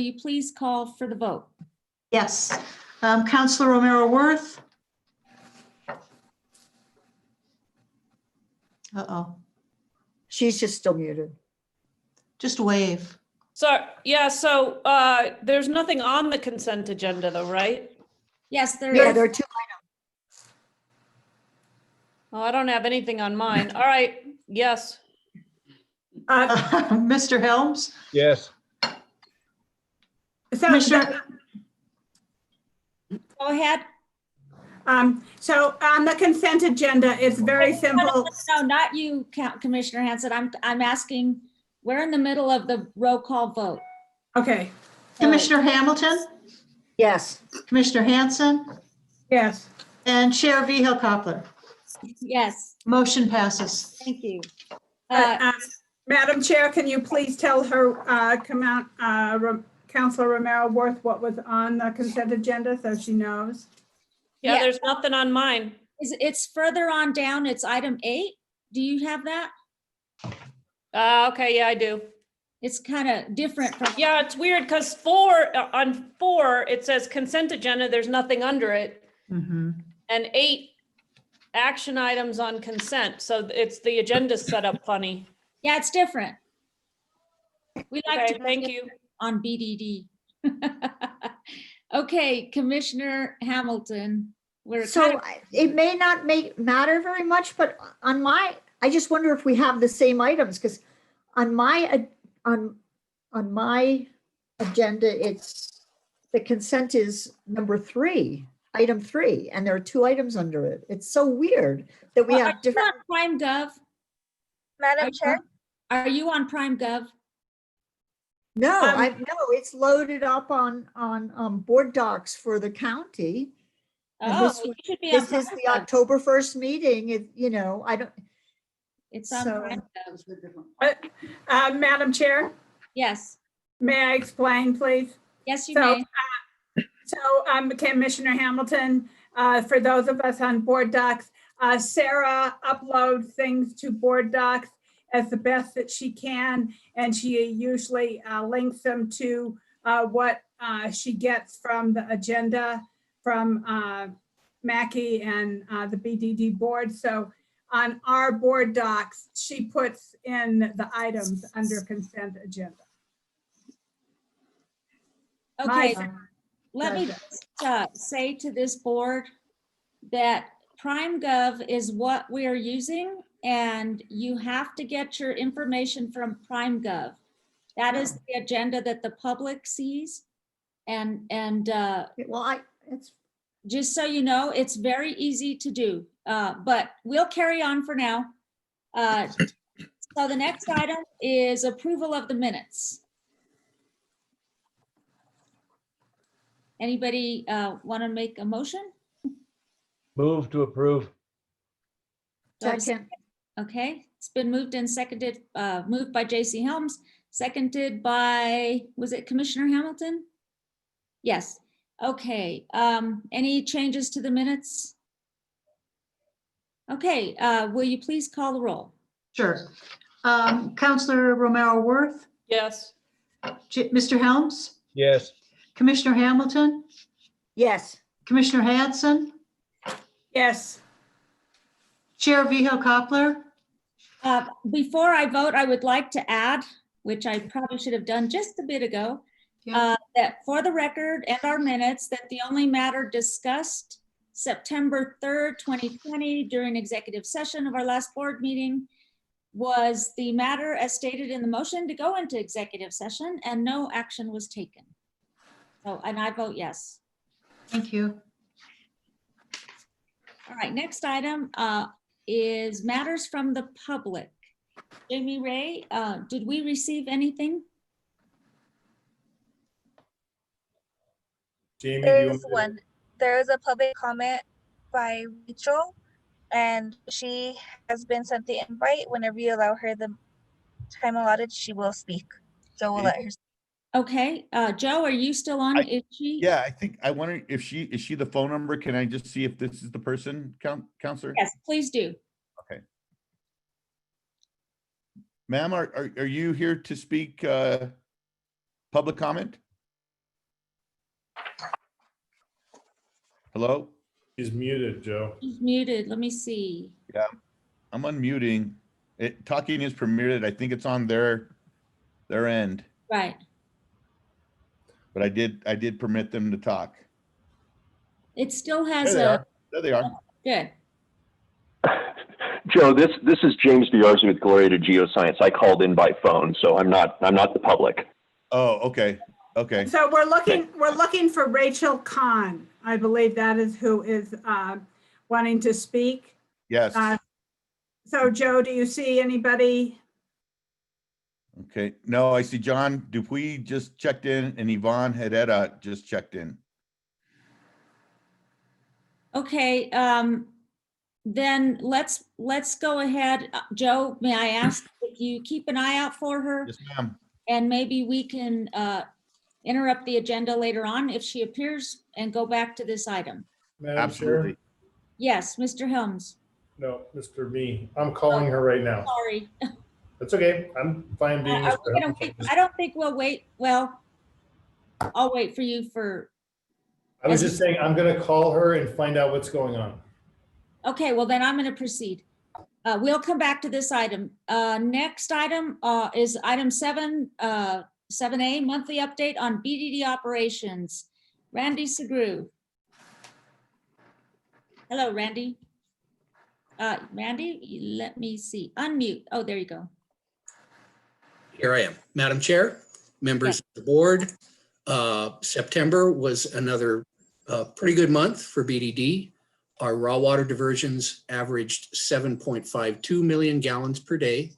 you please call for the vote? Yes. Counselor Romero Worth. Uh-oh, She's just still muted. just wave. So, yeah, so there's nothing on the consent agenda though, right? Yes, there Yeah, is. there are two. Oh, I don't have anything on mine. All right, yes. Mr. Helms? Yes. So, Commissioner, Go ahead. so on the consent agenda, it's very simple. No, not you, Commissioner Hanson. I'm asking, we're in the middle of the roll call vote. Okay, Commissioner Hamilton, Yes. Commissioner Hanson, yes. and Chair Vihel Coppler. Yes, Motion passes. thank you. Madam Chair, can you please tell her, Councilor Romero Worth what was on the consent agenda so she knows? Yeah, Yeah. there's nothing on mine. It's further on down. It's item 8. Do you have that? Okay, yeah, I do. It's kind of different from. Yeah, it's weird because on 4, it says consent agenda, there's nothing under it. Mhm. And 8 action items on consent. So it's the agenda's set up funny. Yeah, it's different. We like Okay, to thank you. on BDD. Okay, Commissioner Hamilton. We're So it may not matter very much, but on I just wonder if we have the same items, because on my agenda, it's the consent is number 3, item 3, and there are 2 items under it. It's so weird that we Well, have are you different. on Prime Gov? Madam Chair, Are you on Prime Gov? No, it's loaded up on board docs for the county. And Oh, this you should be on This is Prime the Gov. October 1st meeting. I don't. It's on so- Prime Gov. Madam Chair, Yes, may I explain, please? yes, you So, may. Commissioner Hamilton, for those of us on board docs, Sarah uploads things to board docs as the best that she can, and she usually links them to what she gets from the agenda from Mackie and the BDD board. So on our board docs, she puts in the items under consent agenda. Okay, My- let me just say to this board that Prime Gov is what we are using, and you have to get your information from Prime Gov. That is the agenda that the public sees. And Well, it's just so you know, it's very easy to do, but we'll carry on for now. So the next item is approval of the minutes. Anybody want to make a motion? Move to approve. Do I have a second. Okay, it's been moved and seconded, moved by J.C. Helms, seconded by, was it Commissioner Hamilton? Yes, okay. Any changes to the minutes? Okay, will you please call the roll? Sure. Counselor Romero Worth, Yes. Mr. Helms, Yes. Commissioner Hamilton, Yes. Commissioner Hanson, Yes, Chair Vihel Coppler. Before I vote, I would like to add, which I probably should have done just a bit ago, Yeah. that for the record and our minutes, that the only matter discussed September 3rd, 2020 during executive session of our last board meeting was the matter as stated in the motion to go into executive session, and no action was taken. So, and I vote yes. Thank you. All right, next item is matters from the public. Jamie Ray, did we receive anything? Jamie, there is a public comment by Rachel, and she has been sent the invite. Whenever you allow her the time allotted, she will speak. So we'll let her. Okay, Joe, are you still on? Is she? Yeah, I wonder if is she the phone number? Can I just see if this is the person, Counselor? Yes, please do. Ma'am, are you here to speak public comment? Hello? He's muted, Joe. He's muted. Let me see. I'm unmuting. Talking is permitted. I think it's on their end, Right. but I did permit them to talk. It still There has they a, are. There they are. good. Joe, this is James Biarzi with Gloria to Geoscience. I called in by phone, so I'm not the public. Oh, okay. Okay. So we're looking for Rachel Kahn. I believe that is who is wanting to speak. Yes. So Joe, do you see anybody? Okay. No, I see John Dupuis just checked in and Yvonne Hedera just checked in. Okay, then let's go ahead. Joe, may I ask if you keep an eye out for her? Yes, ma'am. And maybe we can interrupt the agenda later on if she appears and go back to this item. Madam Absolutely. Chair? Yes, Mr. Helms. No, Mr. Me. I'm calling her right now. Sorry. That's okay. I'm fine being Are Mr. we gonna Helms. wait? I don't think we'll wait. Well, I'll wait for you for, I was just saying, I'm gonna call her and find out what's going on. okay, well then I'm gonna proceed. We'll come back to this item. Next item is item 7A, monthly update on BDD operations. Randy Segru. Hello, Randy. Randy, let me see. Unmute. Oh, there you go. Here I am. Madam Chair, members of the board, September was another pretty good month for BDD. Our raw water diversions averaged 7.52 million gallons per day.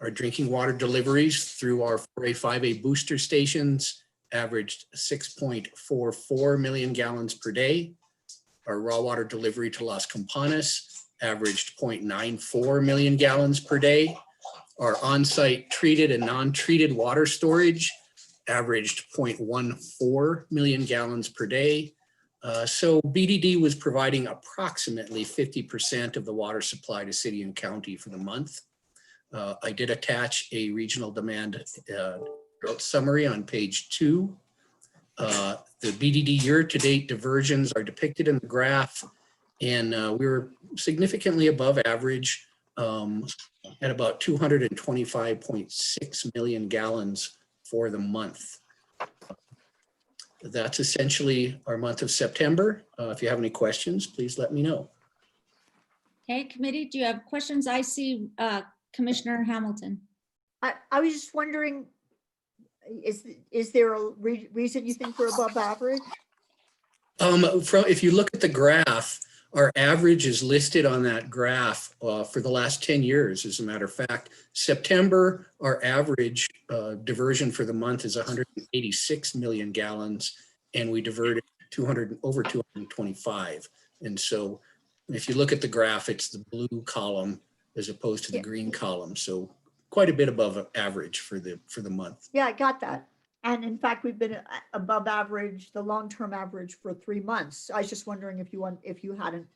Our drinking water deliveries through our 4A, 5A booster stations averaged 6.44 million gallons per day. Our raw water delivery to Las Campanas averaged 0.94 million gallons per day. Our on-site treated and non-treated water storage averaged 0.14 million gallons per day. So BDD was providing approximately 50% of the water supply to city and county for the month. I did attach a regional demand drought summary on page 2. The BDD year-to-date diversions are depicted in the graph, and we were significantly above average at about 225.6 million gallons for the month. That's essentially our month of September. If you have any questions, please let me know. Okay, committee, do you have questions? I see Commissioner Hamilton. I was just wondering, is there a reason you think we're above average? If you look at the graph, our average is listed on that graph for the last 10 years. As a matter of fact, September, our average diversion for the month is 186 million gallons, and we diverted over 225. And so if you look at the graph, it's the blue column as opposed to the green column. So quite a bit above average for the month. Yeah, I got that. And in fact, we've been above average, the long-term average for 3 months. I was just wondering if you had an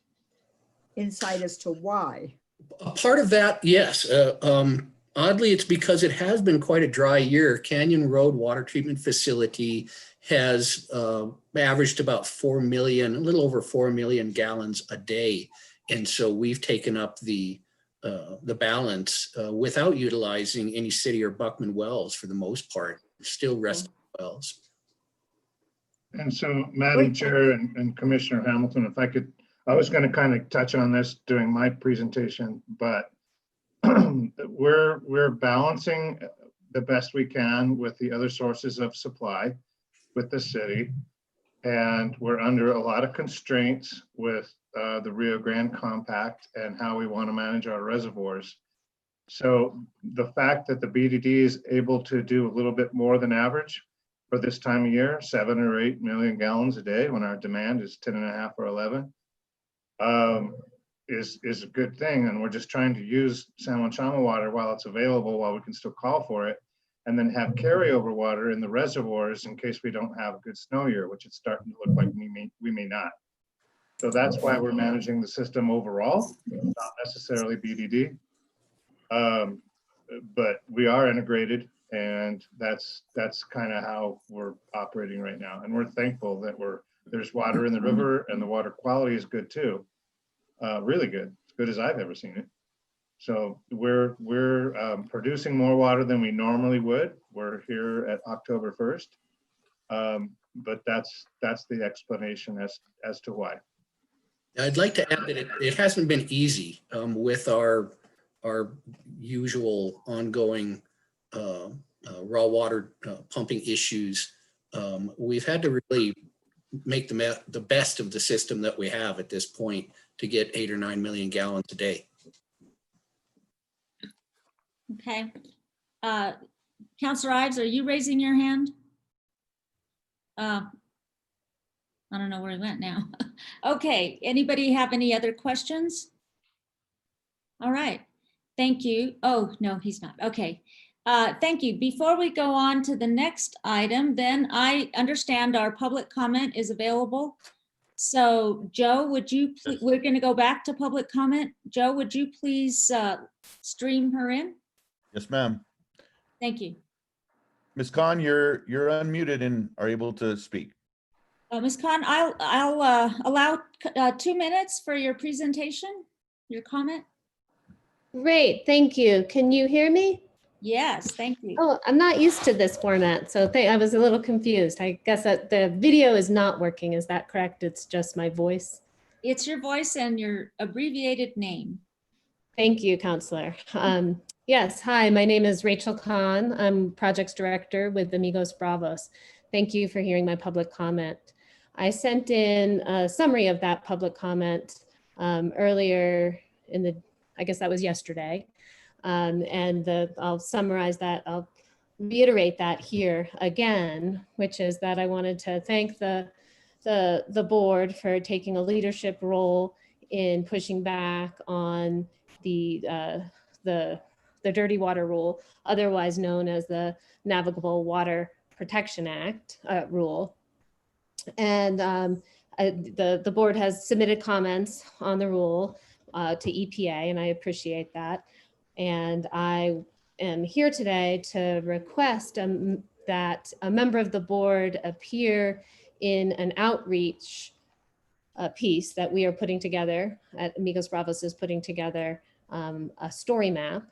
insight as to why. A part of that, yes. Oddly, it's because it has been quite a dry year. Canyon Road Water Treatment Facility has averaged about 4 million, a little over 4 million gallons a day. And so we've taken up the balance without utilizing any city or Buckman wells for the most part, still resting wells. And so, Madam Chair and Commissioner Hamilton, if I could, I was going to kind of touch on this during my presentation, but we're balancing the best we can with the other sources of supply with the city. And we're under a lot of constraints with the Rio Grande Compact and how we want to manage our reservoirs. So the fact that the BDD is able to do a little bit more than average for this time of year, 7 or 8 million gallons a day when our demand is 10.5 or 11, is a good thing. And we're just trying to use San Juan Chama water while it's available, while we can still call for it, and then have carryover water in the reservoirs in case we don't have a good snow year, which it's starting to look like we may not. So that's why we're managing the system overall, not necessarily BDD. But we are integrated And that's kind of how we're operating right now. And we're thankful that there's water in the river, and the water quality is good too. Really good, as good as I've ever seen it. So we're producing more water than we normally would. We're here at October 1st. But that's the explanation as to why. I'd like to add that it hasn't been easy with our usual ongoing raw water pumping issues. We've had to really make the best of the system that we have at this point to get 8 or 9 million gallons a day. Okay. Counselor Ives, are you raising your hand? I don't know where he went now. Okay, anybody have any other questions? All right, thank you. Oh, no, he's not. Okay, thank you. Before we go on to the next item, then I understand our public comment is available. So Joe, would you, we're gonna go back to public comment. Joe, would you please stream her in? Yes, ma'am. Thank you. Ms. Khan, you're unmuted and are able to speak. Ms. Khan, I'll allow 2 minutes for your presentation, your comment. Great, thank you. Can you hear me? Yes, thank you. Oh, I'm not used to this format, so I was a little confused. I guess that the video is not working. Is that correct? It's just my voice? It's your voice and your abbreviated name. Thank you, Counselor. Yes, hi, my name is Rachel Khan. I'm Projects Director with Amigos Bravos. Thank you for hearing my public comment. I sent in a summary of that public comment earlier I guess that was yesterday. I'll summarize that. I'll reiterate that here again, which is that I wanted to thank the board for taking a leadership role in pushing back on the Dirty Water Rule, otherwise known as the Navigable Water Protection Act rule. And the board has submitted comments on the rule to EPA, and I appreciate that. And I am here today to request that a member of the board appear in an outreach piece that we are putting together, at Amigos Bravos is putting together a story map,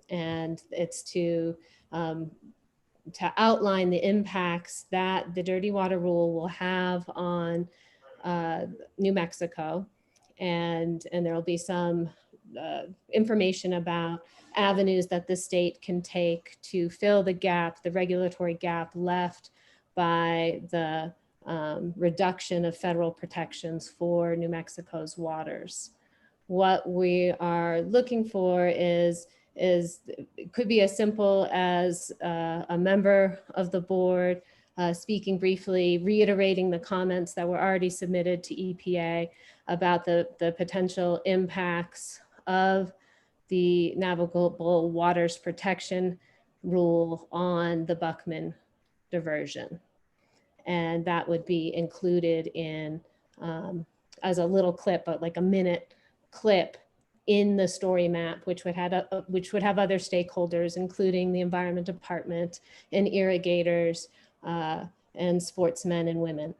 and it's to outline the impacts that the Dirty Water Rule will have on New Mexico. And there will be some information about avenues that the state can take to fill the gap, the regulatory gap left by the reduction of federal protections for New Mexico's waters. What we are looking for is it could be as simple as a member of the board speaking briefly, reiterating the comments that were already submitted to EPA about the potential impacts of the Navigable Waters Protection Rule on the Buckman diversion. And that would be included in as a little clip, like a minute clip in the story map, which would have other stakeholders, including the Environment Department and irrigators and sportsmen and women.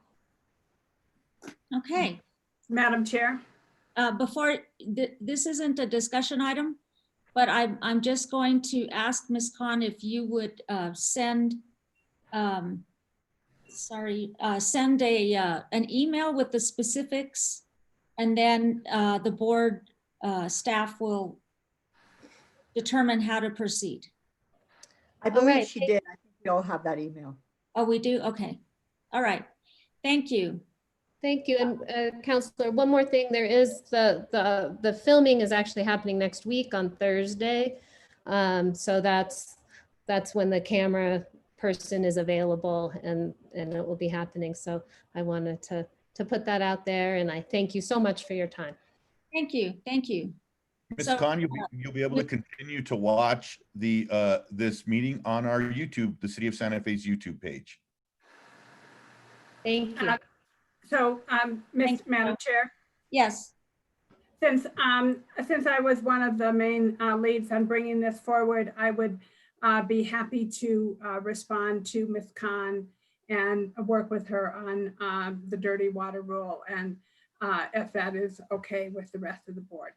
Okay. Madam Chair. This isn't a discussion item, but I'm just going to ask Ms. Khan if you would send an email with the specifics, and then the board staff will determine how to proceed. I believe she did. I think we all have that email. Oh, we do? Okay. All right. Thank you. Thank you. And Counselor, one more thing. There is the filming is actually happening next week on Thursday. So that's when the camera person is available, and it will be happening. So I wanted to put that out there, and I thank you so much for your time. Thank you. Thank you. Ms. Khan, you'll be able to continue to watch this meeting on our YouTube, the City of Santa Fe's YouTube page. Thank you. So, Madam Chair. Yes. Since I was one of the main leads on bringing this forward, I would be happy to respond to Ms. Khan and work with her on the dirty water rule, and if that is okay with the rest of the board.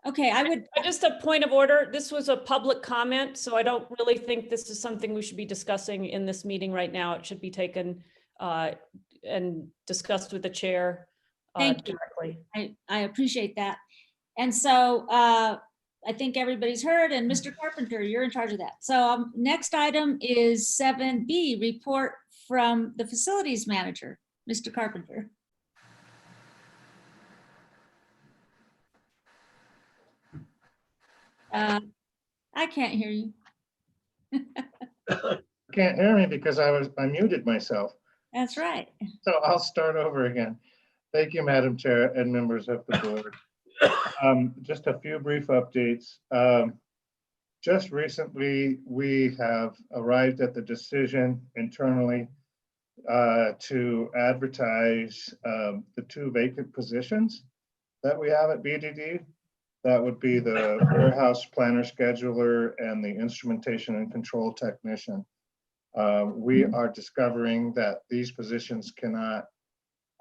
Okay, I would, Just a point of order, this was a public comment, so I don't really think this is something we should be discussing in this meeting right now. It should be taken and discussed with the chair Thank you. directly. I appreciate that. And so I think everybody's heard, and Mr. Carpenter, you're in charge of that. So next item is 7B, report from the facilities manager, Mr. Carpenter. I can't hear you. Can't hear me because I muted myself. That's right. So I'll start over again. Thank you, Madam Chair and members of the board. Just a few brief updates. Just recently, we have arrived at the decision internally to advertise the 2 vacant positions that we have at BDD. That would be the warehouse planner scheduler and the instrumentation and control technician. We are discovering that these positions cannot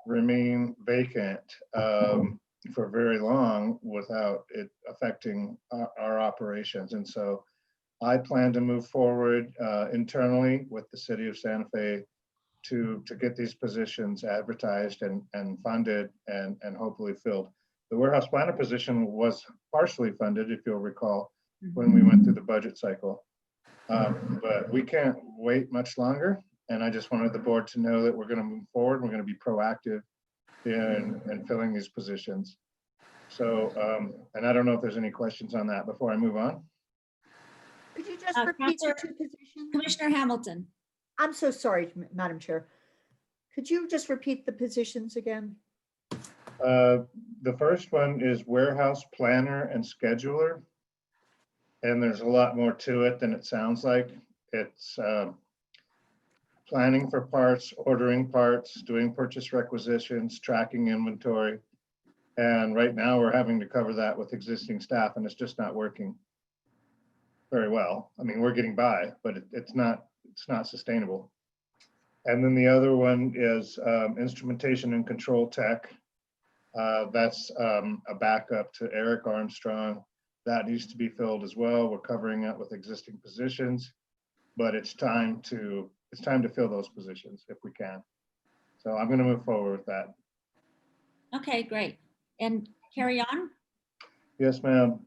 remain vacant for very long without it affecting our operations. And so I plan to move forward internally with the city of Santa Fe to get these positions advertised and funded and hopefully filled. The warehouse planner position was partially funded, if you'll recall, when we went through the budget cycle. But we can't wait much longer. And I just wanted the board to know that we're going to move forward. We're going to be proactive in filling these positions. So, and I don't know if there's any questions on that before I move on. Could you just repeat the 2 positions? Commissioner Hamilton. I'm so sorry, Madam Chair. Could you just repeat the positions again? The first one is warehouse planner and scheduler. And there's a lot more to it than it sounds like. It's planning for parts, ordering parts, doing purchase requisitions, tracking inventory. And right now we're having to cover that with existing staff, and it's just not working very well. I mean, we're getting by, but it's not sustainable. And then the other one is instrumentation and control tech. That's a backup to Eric Armstrong. That needs to be filled as well. We're covering it with existing positions, but it's time to fill those positions if we can. So I'm going to move forward with that. Okay, great. And carry on. Yes, ma'am.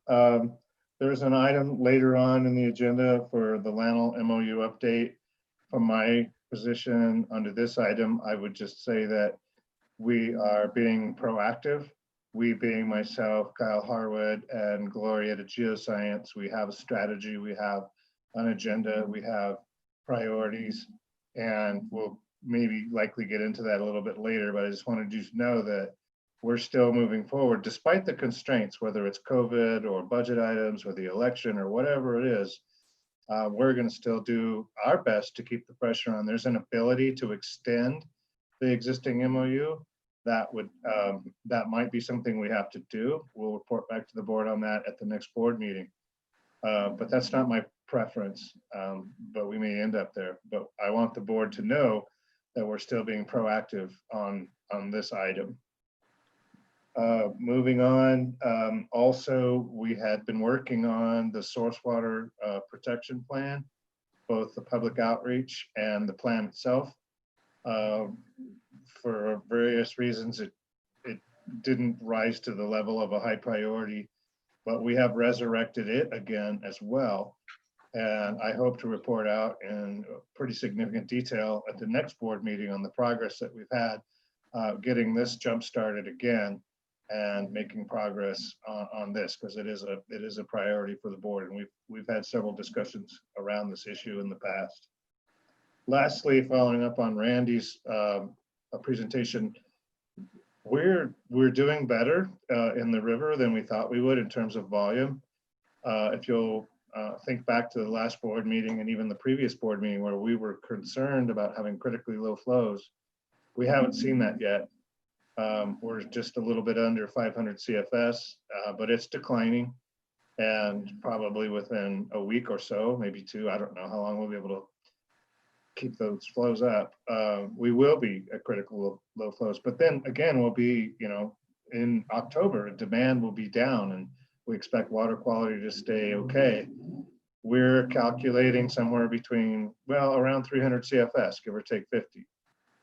There's an item later on in the agenda for the Lanel MOU update. From my position under this item, I would just say that we are being proactive. We being myself, Kyle Harwood, and Gloria at Geoscience, we have a strategy, we have an agenda, we have priorities, and we'll maybe likely get into that a little bit later, but I just wanted you to know that we're still moving forward despite the constraints, whether it's COVID or budget items or the election or whatever it is. We're going to still do our best to keep the pressure on. There's an ability to extend the existing MOU. That might be something we have to do. We'll report back to the board on that at the next board meeting. But that's not my preference, but we may end up there. But I want the board to know that we're still being proactive on this item. Moving on, also, we had been working on the source water protection plan, both the public outreach and the plan itself. For various reasons, it didn't rise to the level of a high priority, but we have resurrected it again as well. And I hope to report out in pretty significant detail at the next board meeting on the progress that we've had getting this jump started again and making progress on this, because it is a priority for the board, and we've had several discussions around this issue in the past. Lastly, following up on Randy's presentation, we're doing better in the river than we thought we would in terms of volume. If you'll think back to the last board meeting and even the previous board meeting where we were concerned about having critically low flows, we haven't seen that yet. We're just a little bit under 500 CFS, but it's declining. And probably within a week or so, maybe two, I don't know how long we'll be able to keep those flows up. We will be at critical low flows, but then again, we'll be, in October, demand will be down and we expect water quality to stay okay. We're calculating somewhere between, well, around 300 CFS, give or take 50.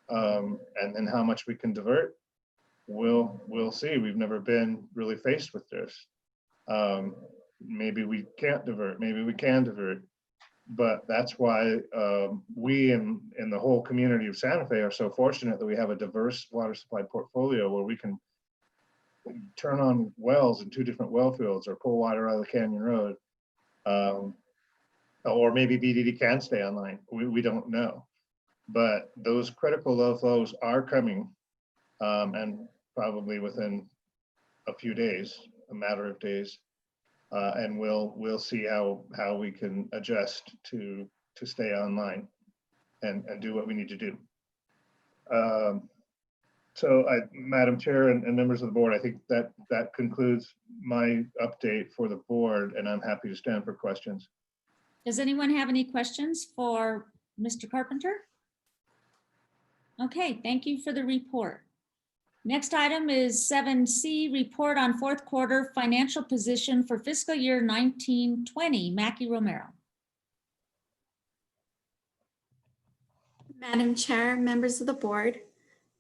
And then how much we can divert, we'll see. We've never been really faced with this. Maybe we can't divert, maybe we can divert. But that's why we in the whole community of Santa Fe are so fortunate that we have a diverse water supply portfolio where we can turn on wells in 2 different well fields or pull water out of the Canyon Road. Or maybe BDD can stay online. We don't know. But those critical low flows are coming and probably within a few days, a matter of days. And we'll see how we can adjust to stay online and do what we need to do. So Madam Chair and members of the board, I think that concludes my update for the board, and I'm happy to stand for questions. Does anyone have any questions for Mr. Carpenter? Okay, thank you for the report. Next item is 7C, report on fourth quarter financial position for fiscal year 1920. Mackie Romero. Madam Chair, members of the board,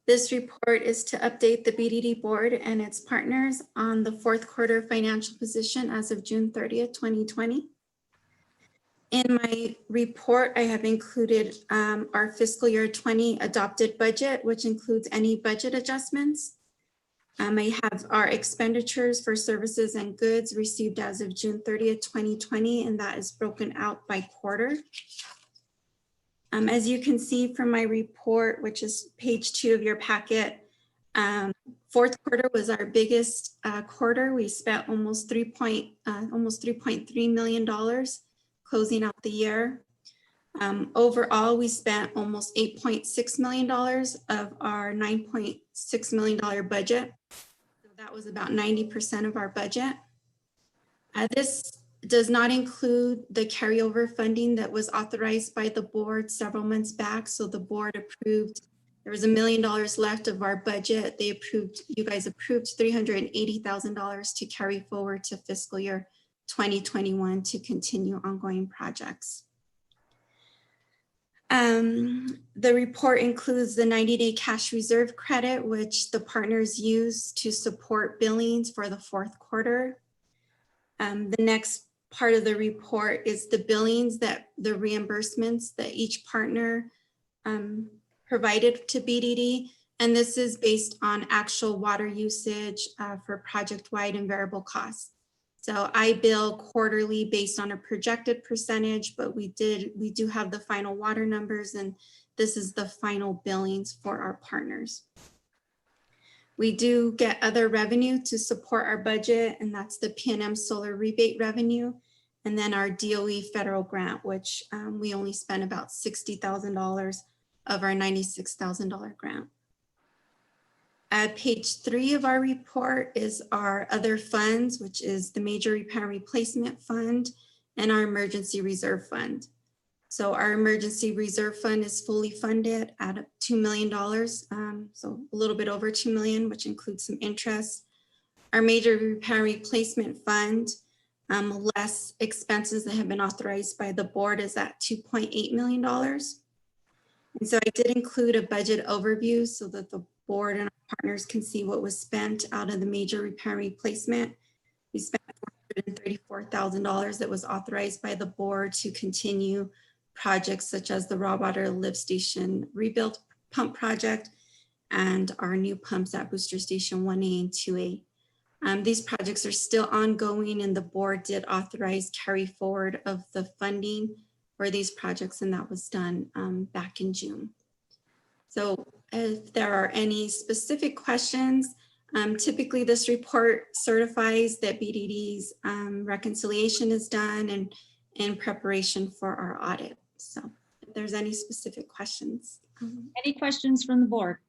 this report is to update the BDD board and its partners on the fourth quarter financial position as of June 30th, 2020. In my report, I have included our fiscal year 20 adopted budget, which includes any budget adjustments. I have our expenditures for services and goods received as of June 30th, 2020, and that is broken out by quarter. As you can see from my report, which is page 2 of your packet, fourth quarter was our biggest quarter. We spent almost $3.3 million closing out the year. Overall, we spent almost $8.6 million of our $9.6 million budget. So that was about 90% of our budget. This does not include the carryover funding that was authorized by the board several months back. So the board approved, there was $1 million left of our budget. They approved, you guys approved $380,000 to carry forward to fiscal year 2021 to continue ongoing projects. The report includes the 90-day cash reserve credit, which the partners use to support billings for the fourth quarter. The next part of the report is the billings that the reimbursements that each partner provided to BDD. And this is based on actual water usage for project-wide and variable costs. So I bill quarterly based on a projected percentage, but we do have the final water numbers, and this is the final billings for our partners. We do get other revenue to support our budget, and that's the PNM solar rebate revenue, and then our DOE federal grant, which we only spent about $60,000 of our $96,000 grant. Page 3 of our report is our other funds, which is the Major Repair and Replacement Fund and our Emergency Reserve Fund. So our Emergency Reserve Fund is fully funded at $2 million, so a little bit over $2 million, which includes some interest. Our Major Repair and Replacement Fund, less expenses that have been authorized by the board, is at $2.8 million. And so I did include a budget overview so that the board and our partners can see what was spent out of the Major Repair and Replacement. We spent $434,000 that was authorized by the board to continue projects such as the raw water lift station rebuild pump project and our new pumps at Booster Station 1A and 2A. These projects are still ongoing, and the board did authorize carry forward of the funding for these projects, and that was done back in June. So if there are any specific questions, typically this report certifies that BDD's reconciliation is done and in preparation for our audit. So if there's any specific questions. Any questions from the board?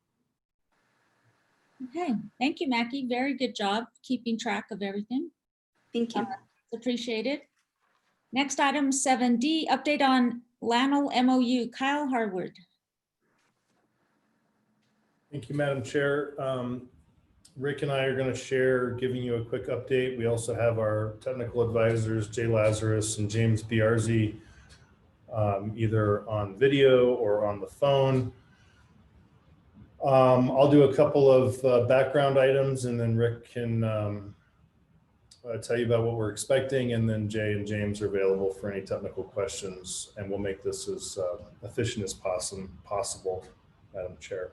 Okay, thank you, Mackie. Very good job keeping track of everything. Thank you. Appreciated. Next item, 7D, update on Lanel MOU. Kyle Harwood. Thank you, Madam Chair. Rick and I are going to share, giving you a quick update. We also have our technical advisors, Jay Lazarus and James Biarzi, either on video or on the phone. I'll do a couple of background items, and then Rick can tell you about what we're expecting, and then Jay and James are available for any technical questions, and we'll make this as efficient as possible, Madam Chair.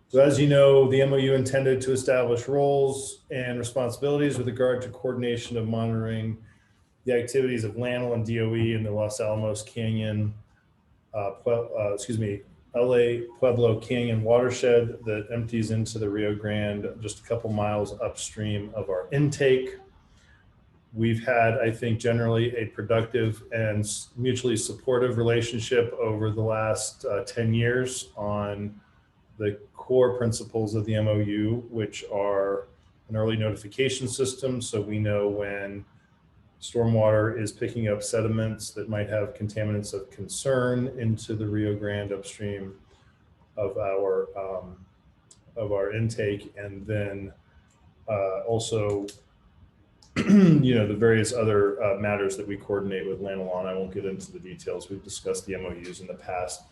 So as you know, the MOU intended to establish roles and responsibilities with regard to coordination of monitoring the activities of LANL and DOE in the Los Alamos Canyon, LA Pueblo Canyon watershed that empties into the Rio Grande just a couple miles upstream of our intake. We've had, I think, generally a productive and mutually supportive relationship over the last 10 years on the core principles of the MOU, which are an early notification system. So we know when stormwater is picking up sediments that might have contaminants of concern into the Rio Grande upstream of our intake, and then also the various other matters that we coordinate with LANL on. I won't get into the details. We've discussed the MOUs in the past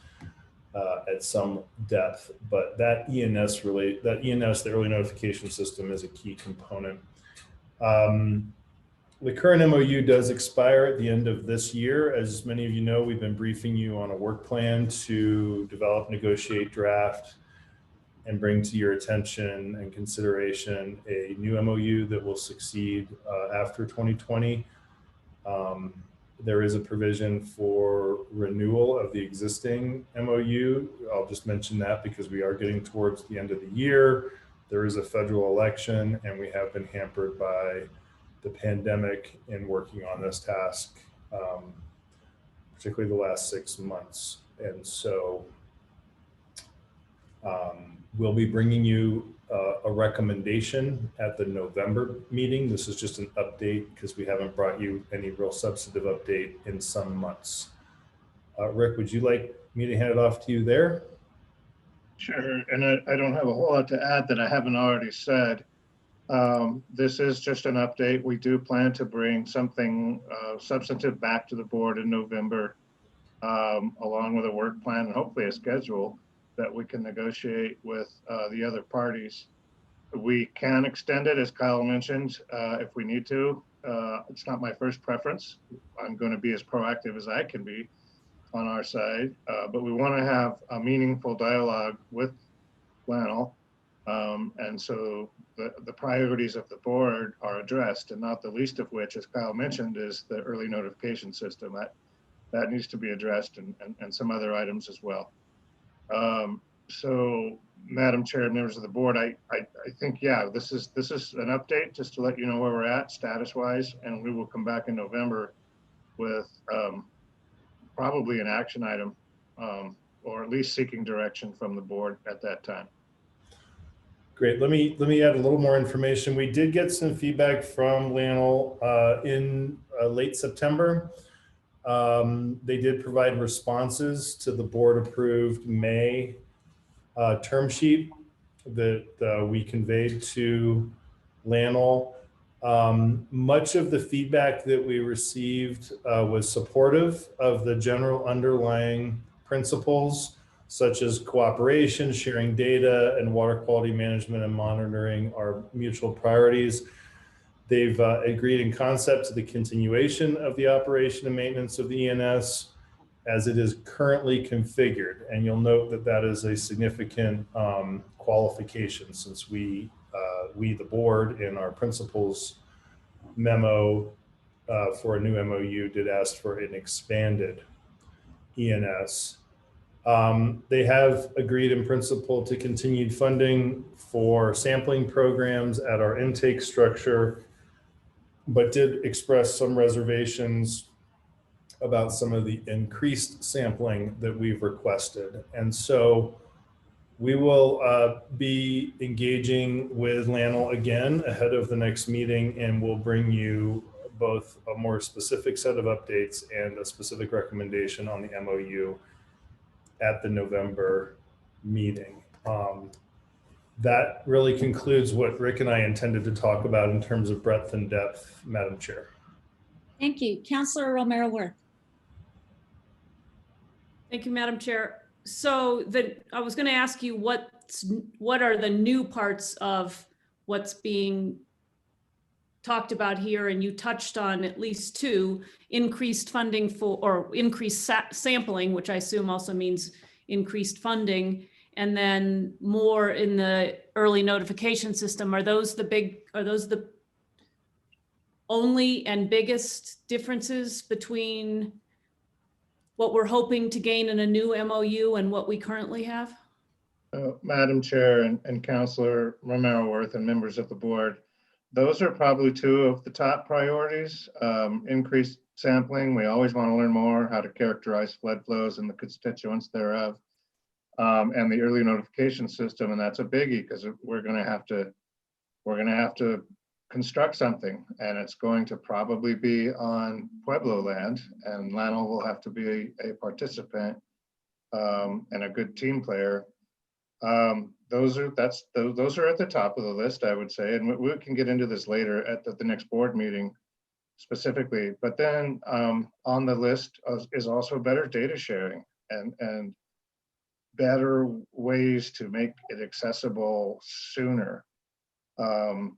at some depth, but that ENS, the early notification system, is a key component. The current MOU does expire at the end of this year. As many of you know, we've been briefing you on a work plan to develop, negotiate, draft, and bring to your attention and consideration a new MOU that will succeed after 2020. There is a provision for renewal of the existing MOU. I'll just mention that because we are getting towards the end of the year. There is a federal election, and we have been hampered by the pandemic in working on this task, particularly the last 6 months. And so we'll be bringing you a recommendation at the November meeting. This is just an update because we haven't brought you any real substantive update in some months. Rick, would you like me to hand it off to you there? Sure, and I don't have a whole lot to add that I haven't already said. This is just an update. We do plan to bring something substantive back to the board in November, along with a work plan and hopefully a schedule that we can negotiate with the other parties. We can extend it, as Kyle mentioned, if we need to. It's not my first preference. I'm going to be as proactive as I can be on our side, but we want to have a meaningful dialogue with LANL. And so the priorities of the board are addressed, and not the least of which, as Kyle mentioned, is the early notification system. That needs to be addressed, and some other items as well. So, Madam Chair and members of the board, I think, yeah, this is an update just to let you know where we're at status-wise, and we will come back in November with probably an action item, or at least seeking direction from the board at that time. Great. Let me add a little more information. We did get some feedback from LANL in late September. They did provide responses to the board-approved May term sheet that we conveyed to LANL. Much of the feedback that we received was supportive of the general underlying principles, such as cooperation, sharing data, and water quality management and monitoring are mutual priorities. They've agreed in concept to the continuation of the operation and maintenance of the ENS as it is currently configured. And you'll note that that is a significant qualification, since we, the board, in our principles memo for a new MOU did ask for an expanded ENS. They have agreed in principle to continued funding for sampling programs at our intake structure, but did express some reservations about some of the increased sampling that we've requested. And so we will be engaging with LANL again ahead of the next meeting, and we'll bring you both a more specific set of updates and a specific recommendation on the MOU at the November meeting. That really concludes what Rick and I intended to talk about in terms of breadth and depth, Madam Chair. Thank you. Councilor Romero Worth. Thank you, Madam Chair. So I was going to ask you what are the new parts of what's being talked about here, and you touched on at least two: increased funding or increased sampling, which I assume also means increased funding, and then more in the early notification system. Are those the only and biggest differences between what we're hoping to gain in a new MOU and what we currently have? Madam Chair and Councilor Romero Worth and members of the board, those are probably two of the top priorities. Increased sampling, we always want to learn more how to characterize flood flows and the constituents thereof. And the early notification system, and that's a biggie because we're going to have to construct something, and it's going to probably be on Pueblo land, and Lano will have to be a participant and a good team player. Those are at the top of the list, I would say, and we can get into this later at the next board meeting specifically. But then on the list is also better data sharing and better ways to make it accessible sooner.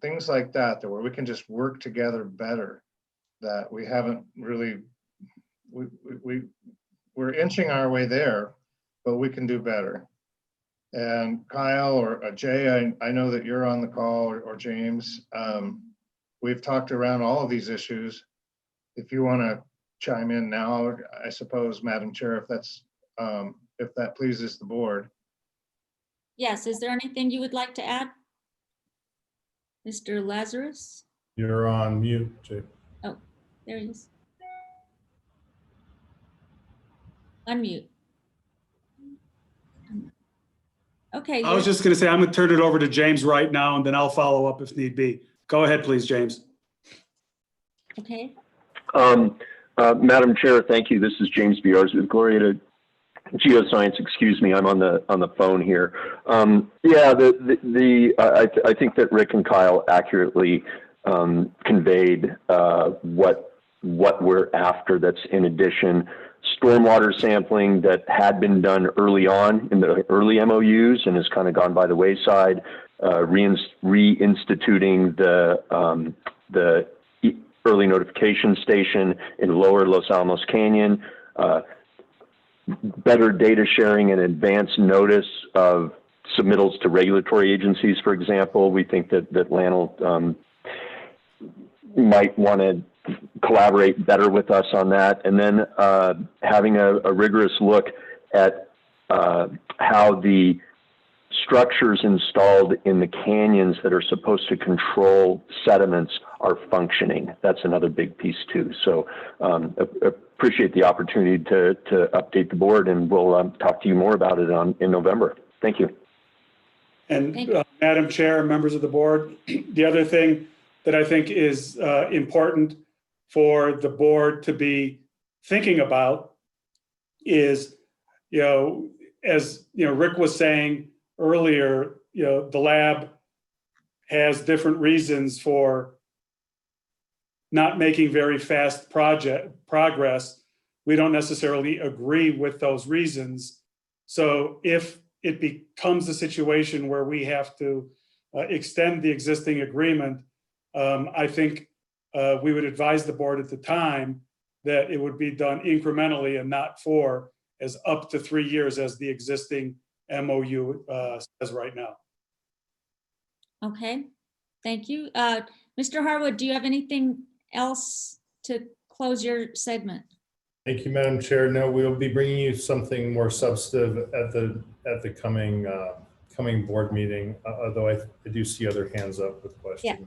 Things like that, where we can just work together better, that we haven't really, we're inching our way there, but we can do better. And Kyle or Jay, I know that you're on the call, or James, we've talked around all of these issues. If you want to chime in now, I suppose, Madam Chair, if that pleases the board. Yes, is there anything you would like to add? Mr. Lazarus? You're on mute, Jay. Oh, there he is. Unmute. Okay. I was just going to say, I'm going to turn it over to James right now, and then I'll follow up if need be. Go ahead, please, James. Okay. Madam Chair, thank you. This is James Biars with Gloria Geoscience. Excuse me, I'm on the phone here. Yeah, I think that Rick and Kyle accurately conveyed what we're after. That's in addition. Stormwater sampling that had been done early on in the early MOUs and has kind of gone by the wayside, reinstituting the early notification station in lower Los Alamos Canyon, better data sharing and advance notice of submittals to regulatory agencies, for example. We think that Lano might want to collaborate better with us on that. And then having a rigorous look at how the structures installed in the canyons that are supposed to control sediments are functioning. That's another big piece too. So appreciate the opportunity to update the board, and we'll talk to you more about it in November. Thank you. And Madam Chair, members of the board, the other thing that I think is important for the board to be thinking about is, as Rick was saying earlier, the lab has different reasons for not making very fast progress. We don't necessarily agree with those reasons. So if it becomes a situation where we have to extend the existing agreement, I think we would advise the board at the time that it would be done incrementally and not for as up to 3 years as the existing MOU says right now. Okay, thank you. Mr. Harwood, do you have anything else to close your segment? Thank you, Madam Chair. No, we'll be bringing you something more substantive at the coming board meeting, although I do see other hands up with questions. Yeah.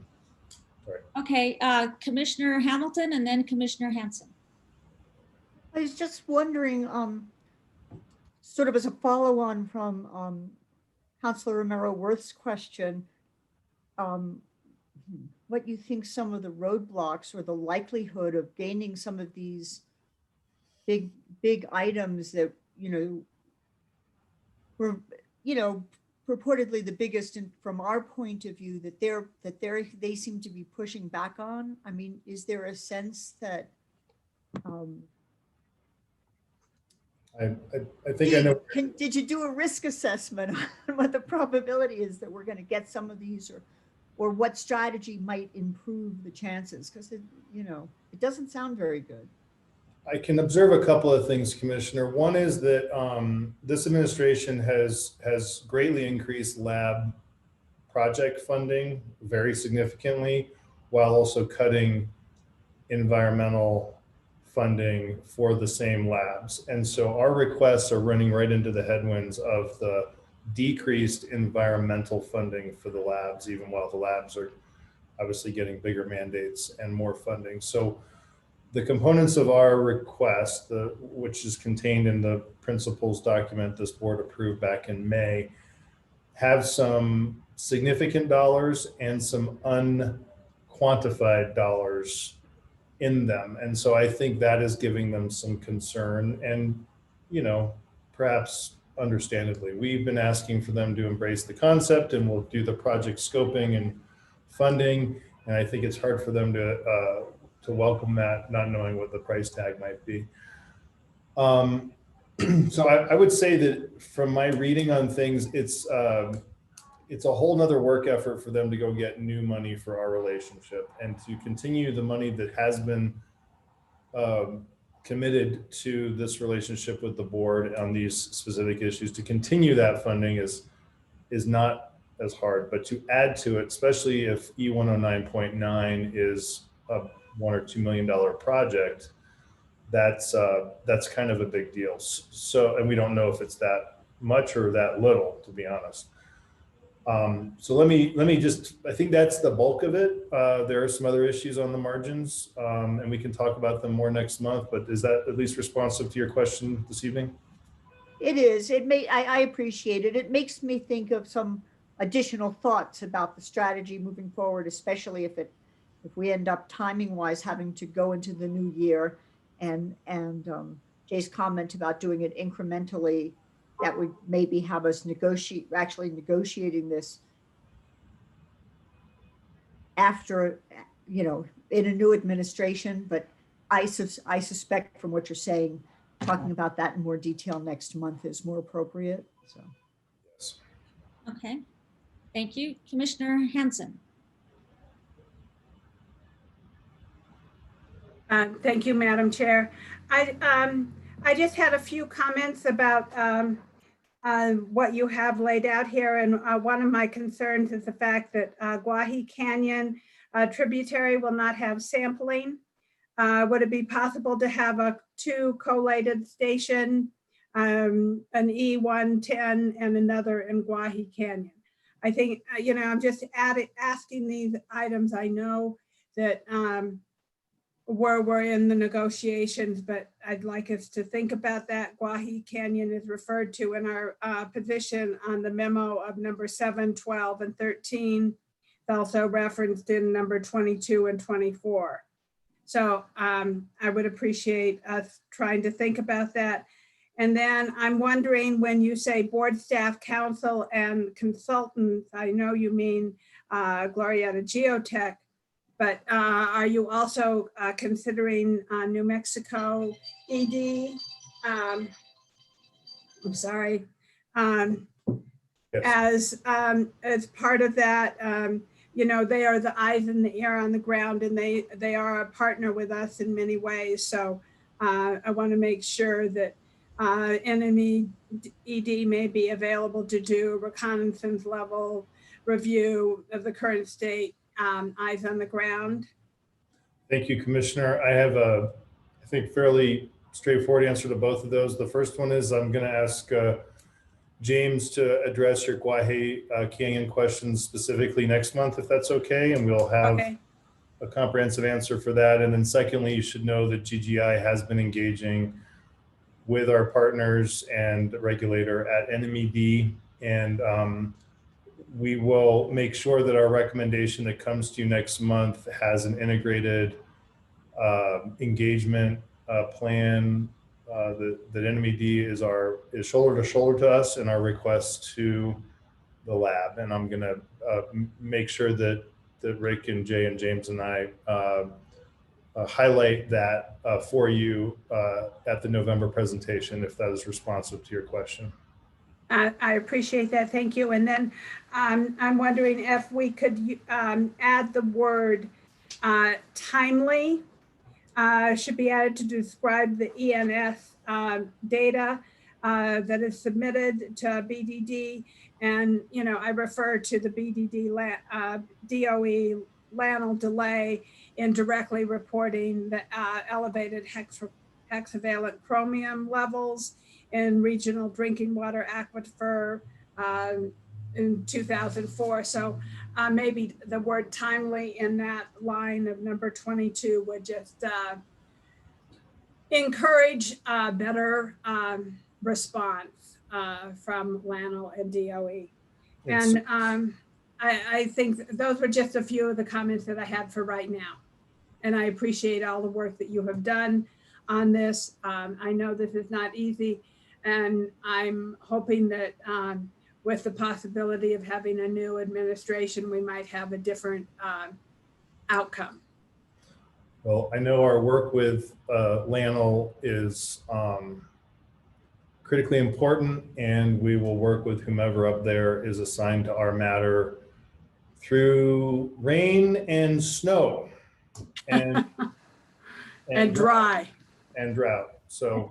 Okay, Commissioner Hamilton and then Commissioner Hanson. I was just wondering, sort of as a follow-on from Councilor Romero Worth's question, what you think some of the roadblocks or the likelihood of gaining some of these big items that, were, purportedly the biggest from our point of view that they seem to be pushing back on. I mean, is there a sense that I think I know. did you do a risk assessment on what the probability is that we're going to get some of these, or what strategy might improve the chances? Because it doesn't sound very good. I can observe a couple of things, Commissioner. One is that this administration has greatly increased lab project funding very significantly, while also cutting environmental funding for the same labs. And so our requests are running right into the headwinds of the decreased environmental funding for the labs, even while the labs are obviously getting bigger mandates and more funding. So the components of our request, which is contained in the principles document this board approved back in May, have some significant dollars and some unquantified dollars in them. And so I think that is giving them some concern, and, perhaps understandably. We've been asking for them to embrace the concept, and we'll do the project scoping and funding. And I think it's hard for them to welcome that, not knowing what the price tag might be. So I would say that from my reading on things, it's a whole nother work effort for them to go get new money for our relationship, and to continue the money that has been committed to this relationship with the board on these specific issues. To continue that funding is not as hard, but to add to it, especially if E109.9 is a $1 or $2 million project, that's kind of a big deal. So, and we don't know if it's that much or that little, to be honest. So let me just, I think that's the bulk of it. There are some other issues on the margins, and we can talk about them more next month, but is that at least responsive to your question this evening? It is. I appreciate it. It makes me think of some additional thoughts about the strategy moving forward, especially if we end up timing wise having to go into the new year, and Jay's comment about doing it incrementally, that would maybe have us negotiating this after, in a new administration. But I suspect from what you're saying, talking about that in more detail next month is more appropriate. So. Yes. Okay, thank you. Commissioner Hanson. Thank you, Madam Chair. I just had a few comments about what you have laid out here. And one of my concerns is the fact that Guahi Canyon tributary will not have sampling. Would it be possible to have two collated station, an E110 and another in Guahi Canyon? I think, I'm just asking these items. I know that we're in the negotiations, but I'd like us to think about that. Guahi Canyon is referred to in our position on the memo of number 7, 12, and 13. It's also referenced in number 22 and 24. So I would appreciate us trying to think about that. And then I'm wondering, when you say board, staff, council, and consultants, I know you mean Glorietta Geotech, but are you also considering New Mexico ED? I'm sorry. Yes. As part of that, they are the eyes and the ear on the ground, and they are a partner with us in many ways. So I want to make sure that NME ED may be available to do reconnaissance level review of the current state, eyes on the ground. Thank you, Commissioner. I have I think, fairly straightforward answer to both of those. The first one is I'm going to ask James to address your Guahi Canyon questions specifically next month, if that's okay, and we'll have a comprehensive answer for that. And then secondly, you should know that GGI has been engaging with our partners and the regulator at NMED, and we will make sure that our recommendation that comes to you next month has an integrated engagement plan that NMED is shoulder to shoulder to us in our request to the lab. And I'm going to make sure that Rick and Jay and James and I highlight that for you at the November presentation, if that is responsive to your question. I appreciate that. Thank you. And then I'm wondering if we could add the word timely should be added to describe the ENS data that is submitted to BDD. And, you know, I refer to the BDD DOE LANL delay in directly reporting the elevated hexavalent chromium levels in regional drinking water aquifer in 2004. So maybe the word timely in that line of number 22 would just encourage better response from LANL and DOE. And I think those were just a few of the comments that I had for right now. And I appreciate all the work that you have done on this. I know this is not easy, and I'm hoping that with the possibility of having a new administration, we might have a different outcome. Well, I know our work with LANL is critically important, and we will work with whomever up there is assigned to our matter through rain and snow and and dry and drought. So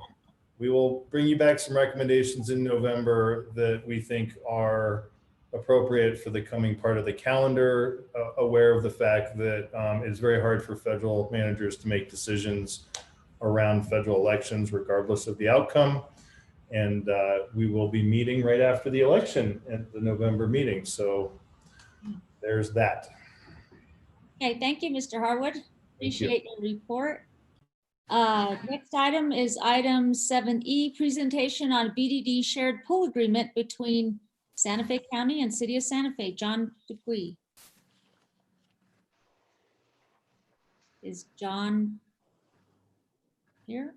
we will bring you back some recommendations in November that we think are appropriate for the coming part of the calendar, aware of the fact that it's very hard for federal managers to make decisions around federal elections, regardless of the outcome. And we will be meeting right after the election at the November meeting. So there's that. Okay, thank you, Mr. Harwood. Appreciate your report. Next item is item 7E, presentation on BDD shared pool agreement between Santa Fe County and City of Santa Fe. John Dupuy. Is John here?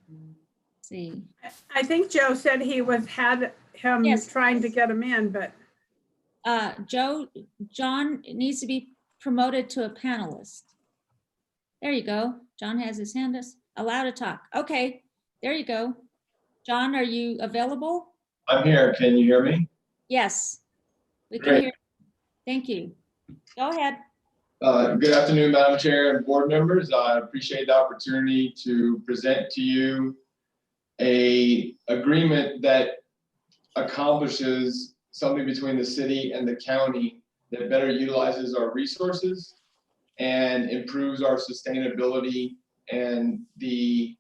Let's see. I think Joe said he had him trying to get him in, but John needs to be promoted to a panelist. There you go. John has his hand allowed to talk. Okay, there you go. John, are you available? I'm here. Can you hear me? Yes, we can Great. hear. Thank you. Go ahead. Good afternoon, Madam Chair and board members. I appreciate the opportunity to present to you an agreement that accomplishes something between the city and the county that better utilizes our resources and improves our sustainability and the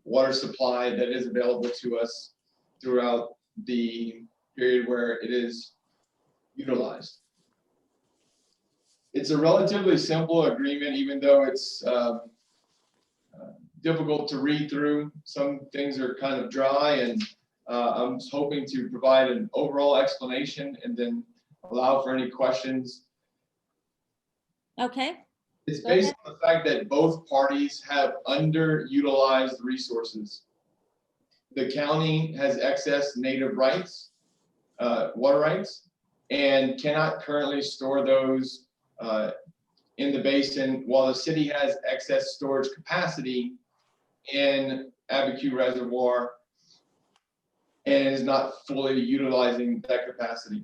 water supply that is available to us throughout the period where it is utilized. It's a relatively simple agreement, even though it's difficult to read through. Some things are kind of dry, and I'm hoping to provide an overall explanation and then allow for any questions. Okay. It's based on the fact that both parties have underutilized resources. The county has excess native rights, water rights, and cannot currently store those in the basin, while the city has excess storage capacity in Abiquiu Reservoir and is not fully utilizing that capacity.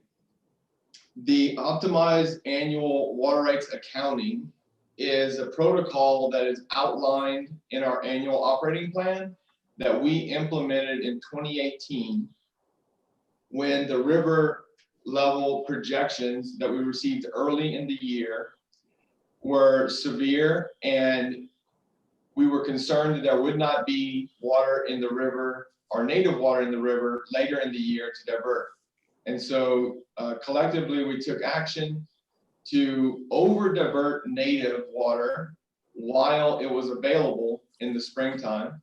The optimized annual water rights accounting is a protocol that is outlined in our annual operating plan that we implemented in 2018 when the river level projections that we received early in the year were severe, and we were concerned that there would not be water in the river or native water in the river later in the year to divert. And so collectively we took action to over divert native water while it was available in the springtime,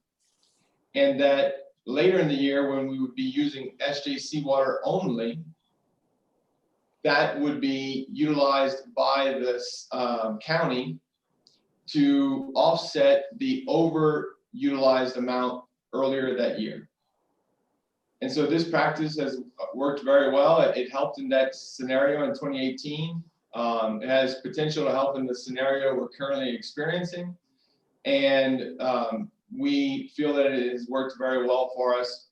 and that later in the year when we would be using SJC water only, that would be utilized by this county to offset the overutilized amount earlier that year. And so this practice has worked very well. It helped in that scenario in 2018. It has potential to help in the scenario we're currently experiencing. And we feel that it has worked very well for us.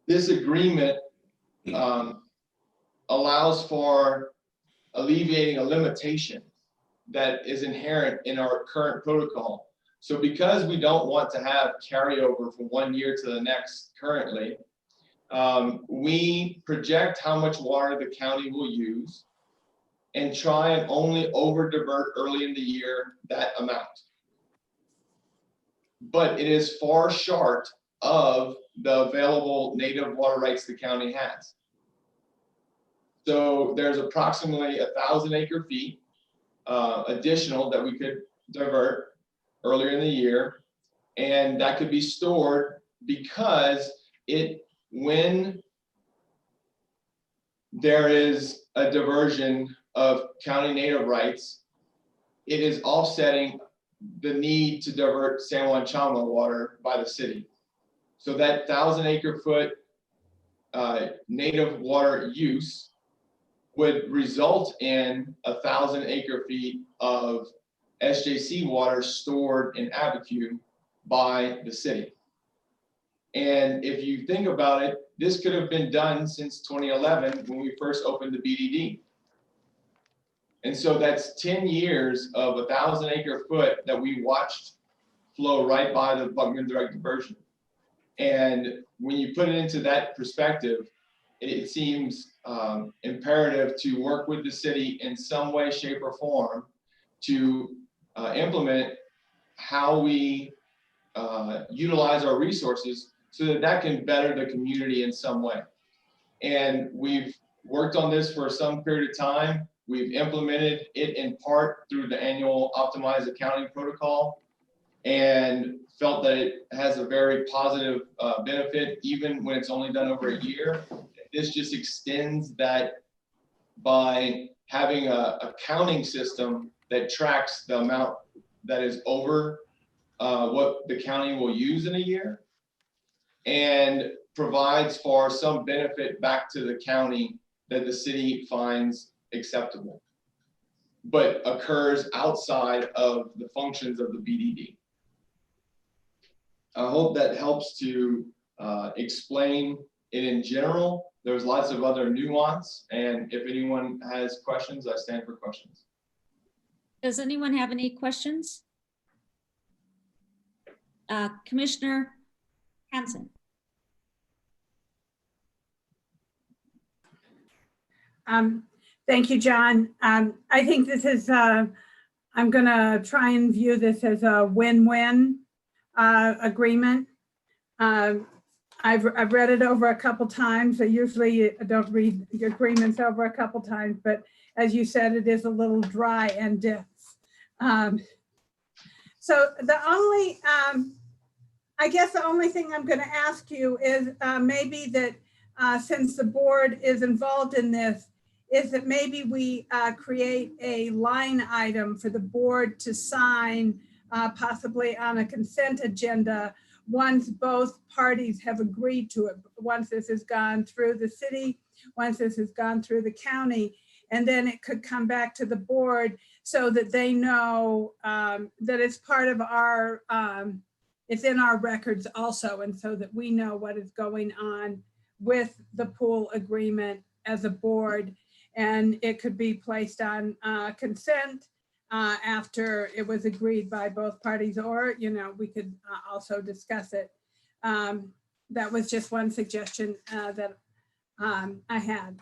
This agreement allows for alleviating a limitation that is inherent in our current protocol. So because we don't want to have carryover from one year to the next currently, we project how much water the county will use and try and only over divert early in the year that amount. But it is far short of the available native water rights the county has. So there's approximately 1,000 acre-feet additional that we could divert earlier in the year, and that could be stored because when there is a diversion of county native rights, it is offsetting the need to divert San Juan Chama water by the city. So that 1,000 acre-foot native water use would result in 1,000 acre-feet of SJC water stored in Abiquiu by the city. And if you think about it, this could have been done since 2011 when we first opened the BDD. And so that's 10 years of 1,000 acre-foot that we watched flow right by the Buckman Direct Diversion. And when you put it into that perspective, it seems imperative to work with the city in some way, shape, or form to implement how we utilize our resources so that that can better the community in some way. And we've worked on this for some period of time. We've implemented it in part through the annual optimized accounting protocol and felt that it has a very positive benefit, even when it's only done over a year. This just extends that by having a accounting system that tracks the amount that is over what the county will use in a year and provides for some benefit back to the county that the city finds acceptable, but occurs outside of the functions of the BDD. I hope that helps to explain it in general. There's lots of other nuance, and if anyone has questions, I stand for questions. Does anyone have any questions? Commissioner Hanson. Thank you, John. I think this is, I'm gonna try and view this as a win-win agreement. I've read it over a couple times. I usually don't read agreements over a couple times, but as you said, it is a little dry and dense. So the only, I guess the only thing I'm going to ask you is maybe that since the board is involved in this, is that maybe we create a line item for the board to sign possibly on a consent agenda once both parties have agreed to it, once this has gone through the city, once this has gone through the county, and then it could come back to the board so that they know that it's part of our, it's in our records also, and so that we know what is going on with the pool agreement as a board, and it could be placed on consent after it was agreed by both parties, or, you know, we could also discuss it. That was just one suggestion that I had.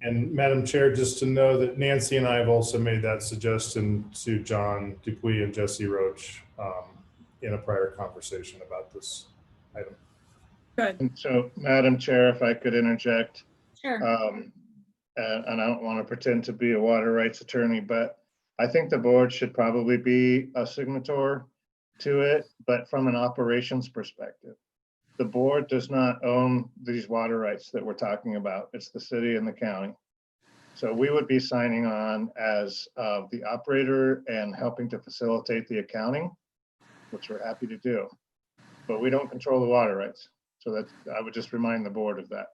And Madam Chair, just to know that Nancy and I have also made that suggestion to John Dupuy and Jesse Roach in a prior conversation about this item. Good. And so, Madam Chair, if I could interject. Sure. And I don't want to pretend to be a water rights attorney, but I think the board should probably be a signator to it, but from an operations perspective. The board does not own these water rights that we're talking about. It's the city and the county. So we would be signing on as the operator and helping to facilitate the accounting, which we're happy to do. But we don't control the water rights. So that's, I would just remind the board of that.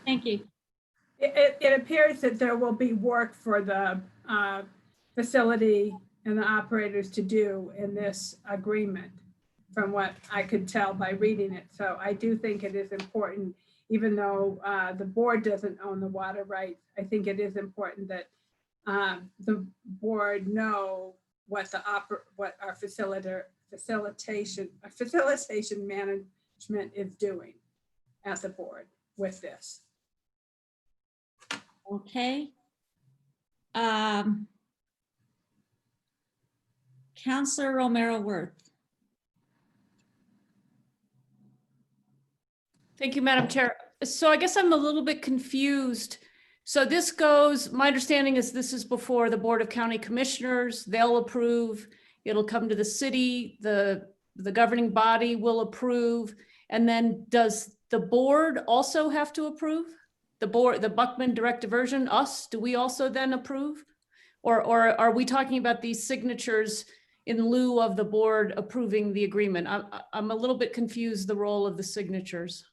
Thank you. It appears that there will be work for the facility and the operators to do in this agreement, from what I could tell by reading it. So I do think it is important, even though the board doesn't own the water rights. I think it is important that the board know what our facilitation management is doing at the board with this. Okay. Counselor Romero Worth. Thank you, Madam Chair. So I guess I'm a little bit confused. So this goes, my understanding is this is before the Board of County Commissioners. They'll approve. It'll come to the city. The governing body will approve. And then does the board also have to approve? The board, the Buckman direct diversion, us, do we also then approve? Or are we talking about these signatures in lieu of the board approving the agreement? I'm a little bit confused, the role of the signatures.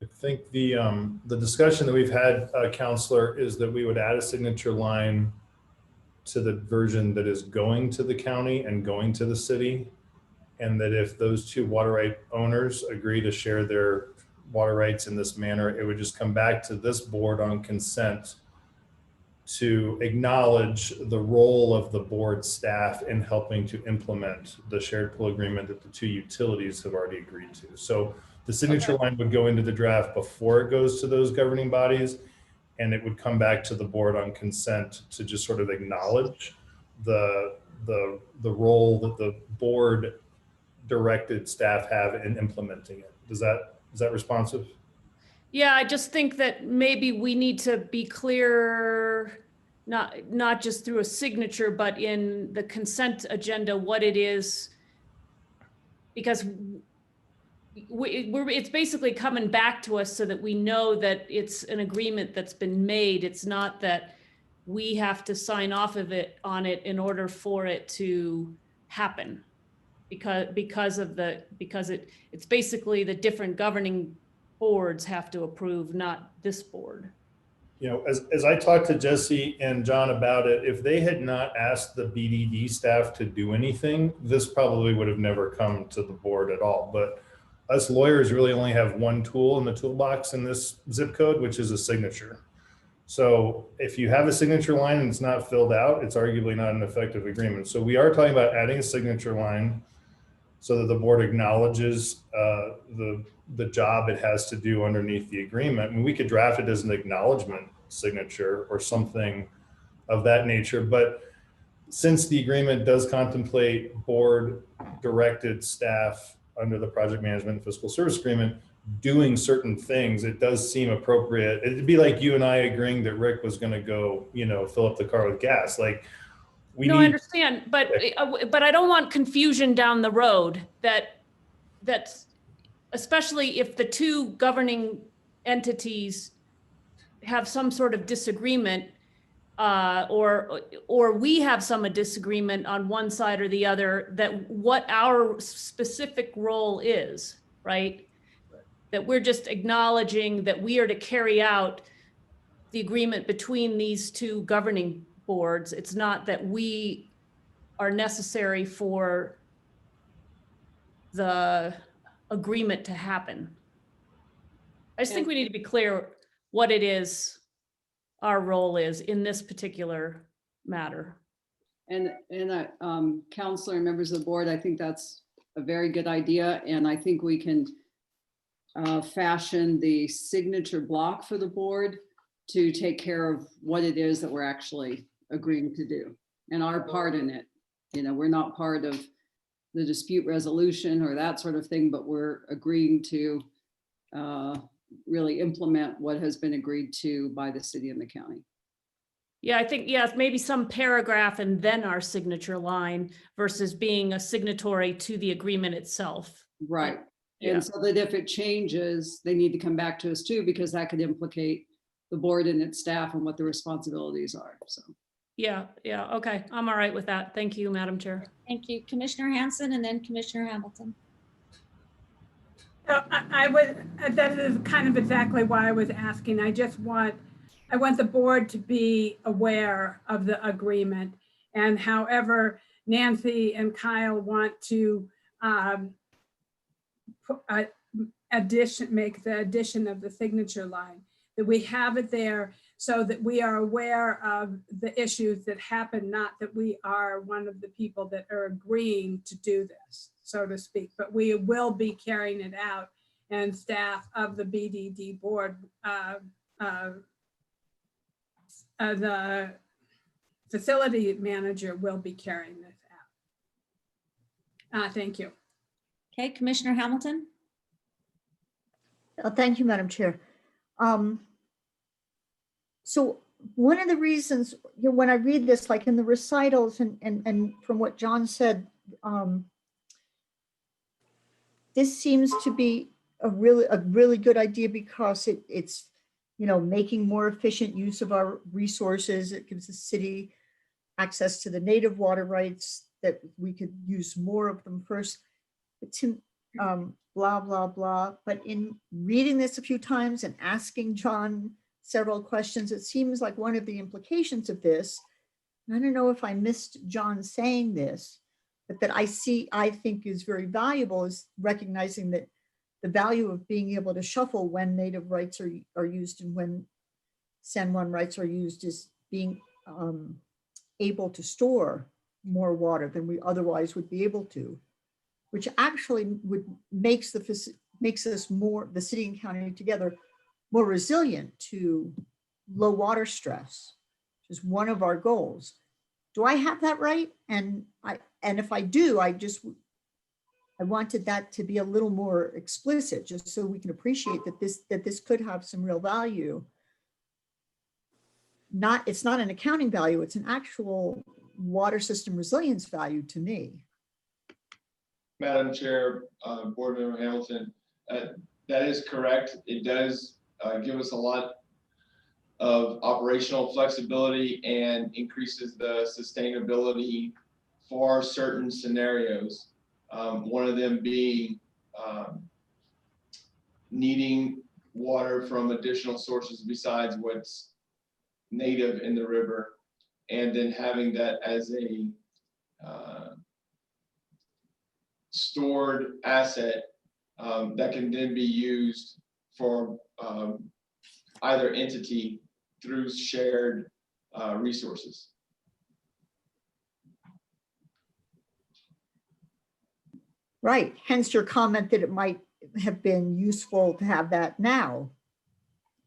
I think the discussion that we've had, Counselor, is that we would add a signature line to the version that is going to the county and going to the city. And that if those two water right owners agree to share their water rights in this manner, it would just come back to this board on consent to acknowledge the role of the board staff in helping to implement the shared pool agreement that the two utilities have already agreed to. So the signature line would go into the draft before it goes to those governing bodies, and it would come back to the board on consent to just sort of acknowledge the role that the board directed staff have in implementing it. Is that responsive? Yeah, I just think that maybe we need to be clear, not just through a signature, but in the consent agenda, what it is, because it's basically coming back to us so that we know that it's an agreement that's been made. It's not that we have to sign off of it on it in order for it to happen, because it's basically the different governing boards have to approve, not this board. You know, as I talked to Jesse and John about it, if they had not asked the BDD staff to do anything, this probably would have never come to the board at all. But us lawyers really only have one tool in the toolbox in this zip code, which is a signature. So if you have a signature line and it's not filled out, it's arguably not an effective agreement. So we are talking about adding a signature line so that the board acknowledges the job it has to do underneath the agreement. And we could draft it as an acknowledgement signature or something of that nature. But since the agreement does contemplate board directed staff under the project management and fiscal service agreement doing certain things, it does seem appropriate. It'd be like you and I agreeing that Rick was going to go, fill up the car with gas. Like, I understand, but I don't want confusion down the road that's especially if the two governing entities have some sort of disagreement, or we have some disagreement on one side or the other, that what our specific role is, right? That we're just acknowledging that we are to carry out the agreement between these two governing boards. It's not that we are necessary for the agreement to happen. I just think we need to be clear what it is, our role is in this particular matter. And counselor and members of the board, I think that's a very good idea. And I think we can fashion the signature block for the board to take care of what it is that we're actually agreeing to do and our part in it. We're not part of the dispute resolution or that sort of thing, but we're agreeing to really implement what has been agreed to by the city and the county. Yeah, I think, yes, maybe some paragraph and then our signature line versus being a signatory to the agreement itself. Right. Yeah. And so that if it changes, they need to come back to us too, because that could implicate the board and its staff and what the responsibilities are. So. Yeah, okay. I'm all right with that. Thank you, Madam Chair. Thank you, Commissioner Hanson, and then Commissioner Hamilton. That is kind of exactly why I was asking. I want the board to be aware of the agreement, and however Nancy and Kyle want to make the addition of the signature line, that we have it there so that we are aware of the issues that happen, not that we are one of the people that are agreeing to do this, so to speak, but we will be carrying it out, and staff of the BDD board, the facility manager will be carrying this out. Thank you. Okay, Commissioner Hamilton. Thank you, Madam Chair. So one of the reasons, when I read this, like in the recitals and from what John said, this seems to be a really good idea because it's, making more efficient use of our resources. It gives the city access to the native water rights that we could use more of them first. But to, blah, blah, blah. But in reading this a few times and asking John several questions, it seems like one of the implications of this, I don't know if I missed John saying this, but that I think is very valuable, is recognizing that the value of being able to shuffle when native rights are used and when San Juan rights are used is being able to store more water than we otherwise would be able to, which actually makes us more, the city and county together, more resilient to low water stress, which is one of our goals. Do I have that right? And if I do, I wanted that to be a little more explicit, just so we can appreciate that this could have some real value. It's not an accounting value, it's an actual water system resilience value to me. Madam Chair, Board Member Hamilton, that is correct. It does give us a lot of operational flexibility and increases the sustainability for certain scenarios. One of them being needing water from additional sources besides what's native in the river, and then having that as a stored asset that can then be used for either entity through shared resources. Right, hence your comment that it might have been useful to have that now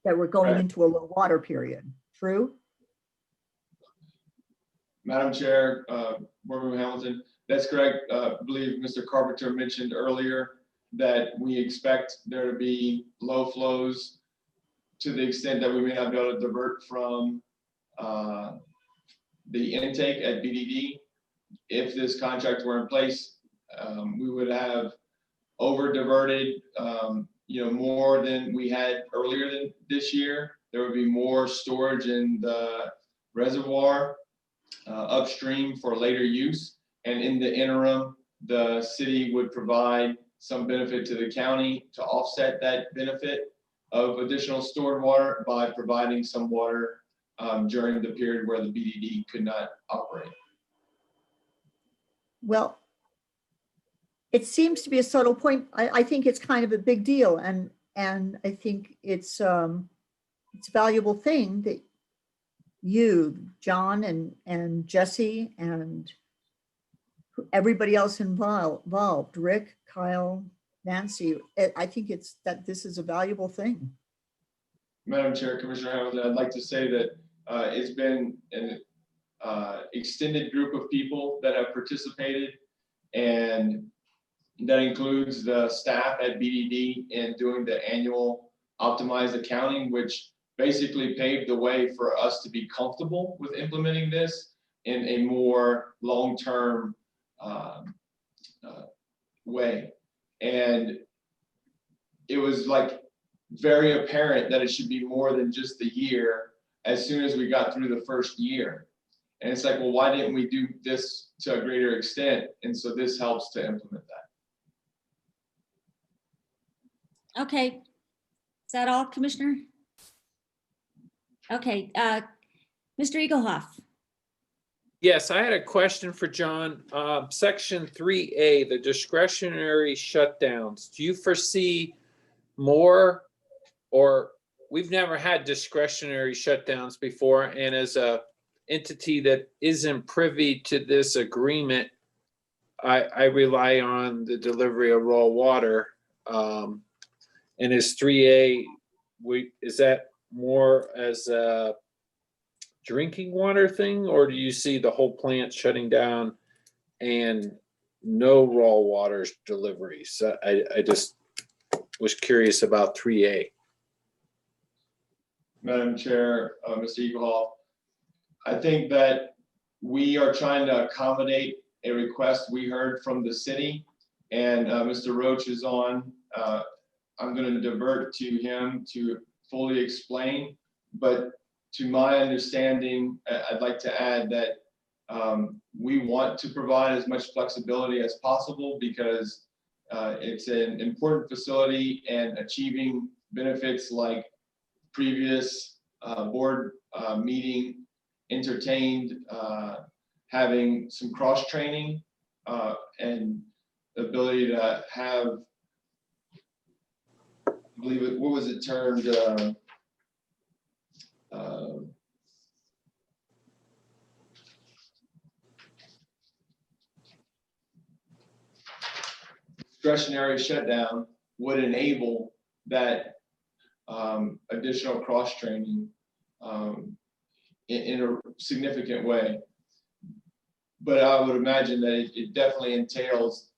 that we're going into a low water period. True? Madam Chair, Board Member Hamilton, that's correct. I believe Mr. Carpenter mentioned earlier that we expect there to be low flows to the extent that we may not be able to divert from the intake at BDD. If this contract were in place, we would have over diverted, more than we had earlier than this year. There would be more storage in the reservoir upstream for later use. And in the interim, the city would provide some benefit to the county to offset that benefit of additional stored water by providing some water during the period where the BDD could not operate. Well, it seems to be a subtle point. I think it's kind of a big deal, and I think it's a valuable thing that you, John, and Jesse, and everybody else involved, Rick, Kyle, Nancy. I think this is a valuable thing. Madam Chair, Commissioner Hamilton, I'd like to say that it's been an extended group of people that have participated, and that includes the staff at BDD in doing the annual optimized accounting, which basically paved the way for us to be comfortable with implementing this in a more long-term way. And it was like very apparent that it should be more than just a year as soon as we got through the first year. And it's like, well, why didn't we do this to a greater extent? And so this helps to implement that. Okay. Is that all, Commissioner? Okay, Mr. Eaglehoff. Yes, I had a question for John. Section 3A, the discretionary shutdowns. Do you foresee more, or we've never had discretionary shutdowns before, and as a entity that isn't privy to this agreement, I rely on the delivery of raw water. And is 3A, is that more as a drinking water thing, or do you see the whole plant shutting down and no raw water deliveries? I just was curious about 3A. Madam Chair, Mr. Eaglehoff, I think that we are trying to accommodate a request we heard from the city, and Mr. Roach is on. I'm going to divert to him to fully explain, but to my understanding, I'd like to add that we want to provide as much flexibility as possible because it's an important facility, and achieving benefits like previous board meeting entertained having some cross training and the ability to have, I believe it, what was it termed? Discretionary shutdown would enable that additional cross training in a significant way. But I would imagine that it definitely entails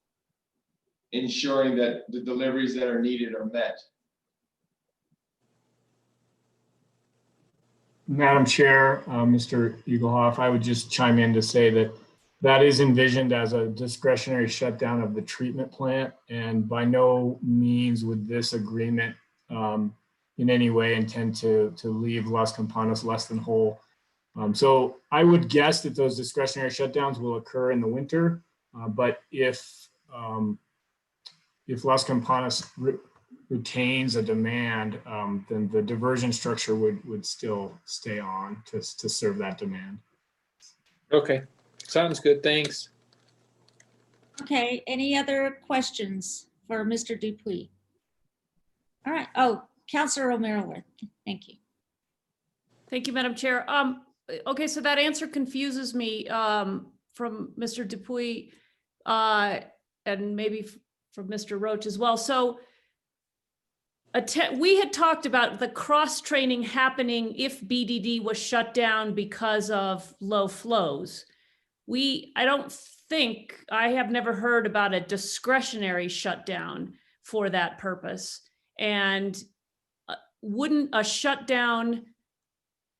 ensuring that the deliveries that are needed are met. Madam Chair, Mr. Eaglehoff, I would just chime in to say that that is envisioned as a discretionary shutdown of the treatment plant, and by no means would this agreement in any way intend to leave Las Campanas less than whole. So I would guess that those discretionary shutdowns will occur in the winter, but if Las Campanas retains a demand, then the diversion structure would still stay on to serve that demand. Okay, sounds good. Thanks. Okay, any other questions for Mr. Dupuy? All right. Oh, Councilor Romero-Worth. Thank you. Thank you, Madam Chair. Okay, so that answer confuses me from Mr. Dupuy and maybe from Mr. Roach as well. So we had talked about the cross training happening if BDD was shut down because of low flows. I have never heard about a discretionary shutdown for that purpose. And wouldn't a shutdown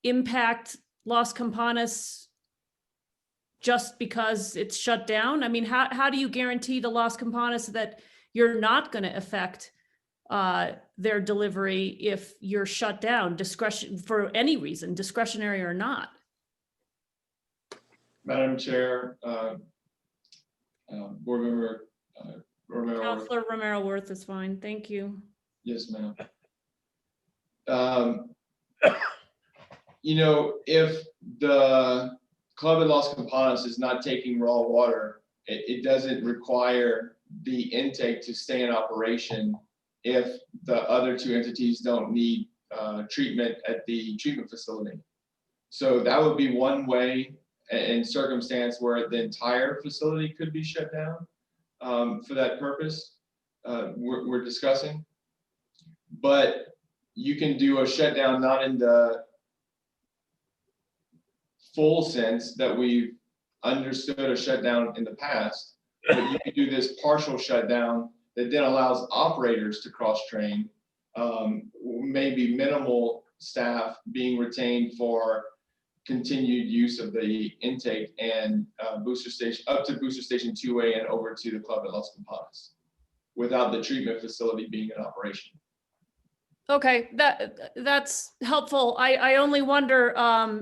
impact Las Campanas just because it's shut down? I mean, how do you guarantee the Las Campanas that you're not going to affect their delivery if you're shut down, discretion for any reason, discretionary or not? Madam Chair, Board Member Romero. Councilor Romero-Worth is fine. Thank you. Yes, ma'am. You know, if the Club in Las Campanas is not taking raw water, it doesn't require the intake to stay in operation if the other two entities don't need treatment at the treatment facility. So that would be one way in circumstance where the entire facility could be shut down for that purpose we're discussing. But you can do a shutdown not in the full sense that we've understood a shutdown in the past, but you can do this partial shutdown that then allows operators to cross-train, maybe minimal staff being retained for continued use of the intake and booster station up to booster station 2A and over to the club at Las Campanas without the treatment facility being in operation. Okay, that's helpful. I only wonder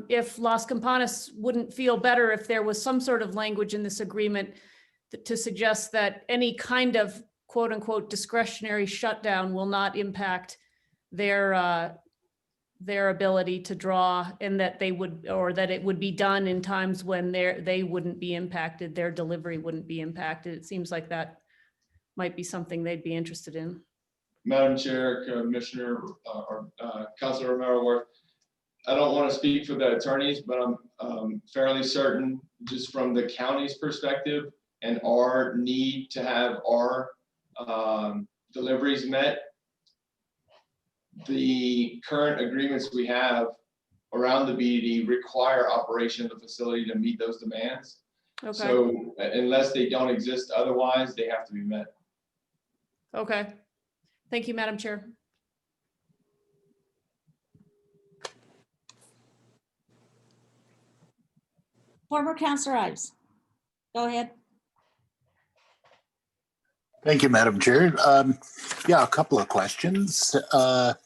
if Las Campanas wouldn't feel better if there was some sort of language in this agreement to suggest that any kind of quote unquote discretionary shutdown will not impact their ability to draw, and that they would, or that it would be done in times when they wouldn't be impacted, their delivery wouldn't be impacted. It seems like that might be something they'd be interested in. Madam Chair, Commissioner, Councilor Romero-Worth, I don't want to speak for the attorneys, but I'm fairly certain, just from the county's perspective and our need to have our deliveries met, the current agreements we have around the BDD require operation of the facility to meet those demands. Okay. So unless they don't exist otherwise, they have to be met. Okay. Thank you, Madam Chair. Former Councillor Ives, go ahead. Thank you, Madam Chair. Yeah, a couple of questions. Mr.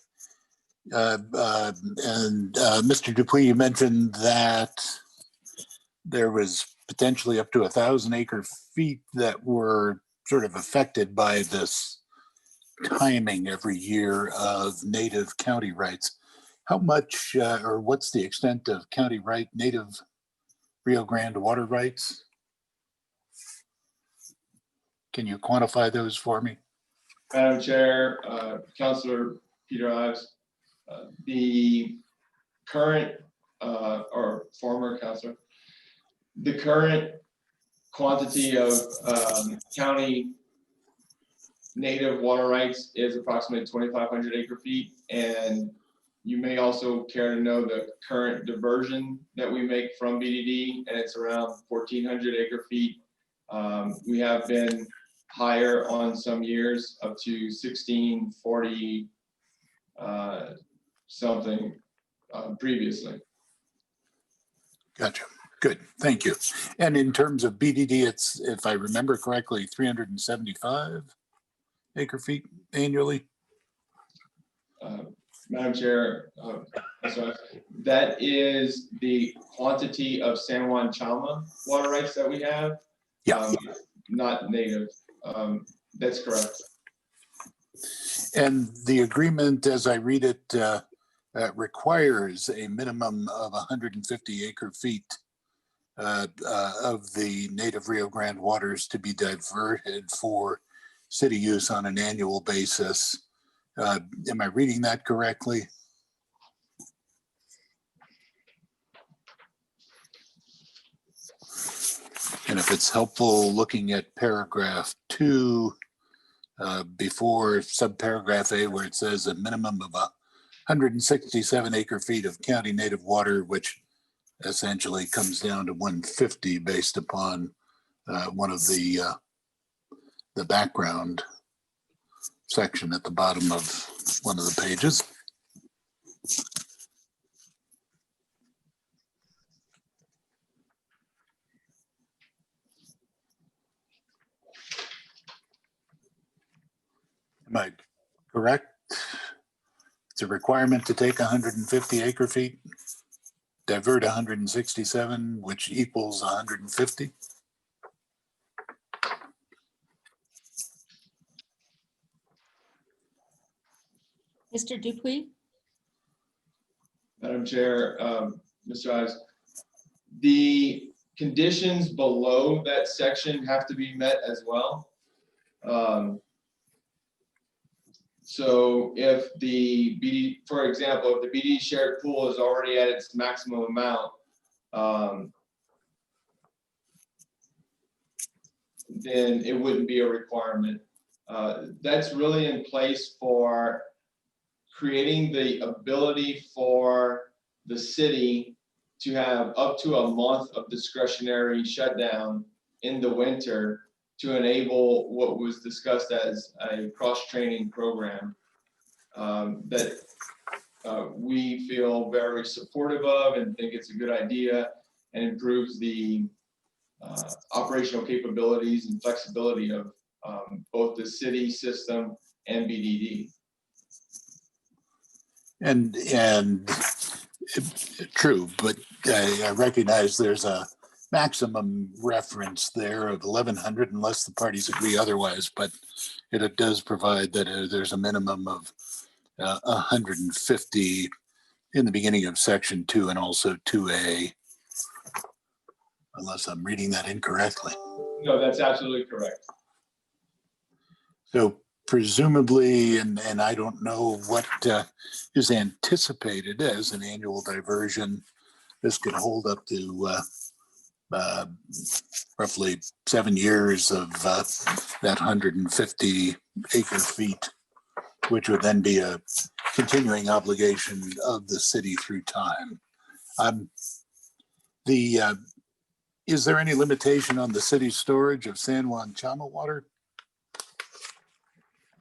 Dupuy, you mentioned that there was potentially up to 1,000 acre feet that were sort of affected by this timing every year of native county rights. How much or what's the extent of county right native Rio Grande water rights? Can you quantify those for me? Madam Chair, Councilor Peter Ives, the current or former councilor, the current quantity of county native water rights is approximately 2,500 acre feet. And you may also care to know the current diversion that we make from BDD, and it's around 1,400 acre feet. We have been higher on some years, up to 1,640 something previously. Gotcha. Good. Thank you. And in terms of BDD, it's, if I remember correctly, 375 acre feet annually. Madam Chair, sorry, that is the quantity of San Juan Chalma water rights that we have. Yeah. Not native. That's correct. And the agreement, as I read it, requires a minimum of 150 acre feet of the native Rio Grande waters to be diverted for city use on an annual basis. Am I reading that correctly? And if it's helpful, looking at paragraph 2 before subparagraph A, where it says a minimum of 167 acre feet of county native water, which essentially comes down to 150 based upon one of the background section at the bottom of one of the pages. Am I correct? It's a requirement to take 150 acre feet, divert 167, which equals 150. Mr. Dupuy? Madam Chair, Mr. Ives, the conditions below that section have to be met as well. So if the BD, for example, if the BD shared pool is already at its maximum amount, then it wouldn't be a requirement. That's really in place for creating the ability for the city to have up to a month of discretionary shutdown in the winter to enable what was discussed as a cross-training program that we feel very supportive of and think it's a good idea and improves the operational capabilities and flexibility of both the city system and BDD. And true, but I recognize there's a maximum reference there of 1,100 unless the parties agree otherwise, but it does provide that there's a minimum of 150 in the beginning of section 2 and also 2A, unless I'm reading that incorrectly. No, that's absolutely correct. So presumably, and I don't know what is anticipated as an annual diversion, this could hold up to roughly 7 years of that 150 acre feet, which would then be a continuing obligation of the city through time. Is there any limitation on the city's storage of San Juan Chama water?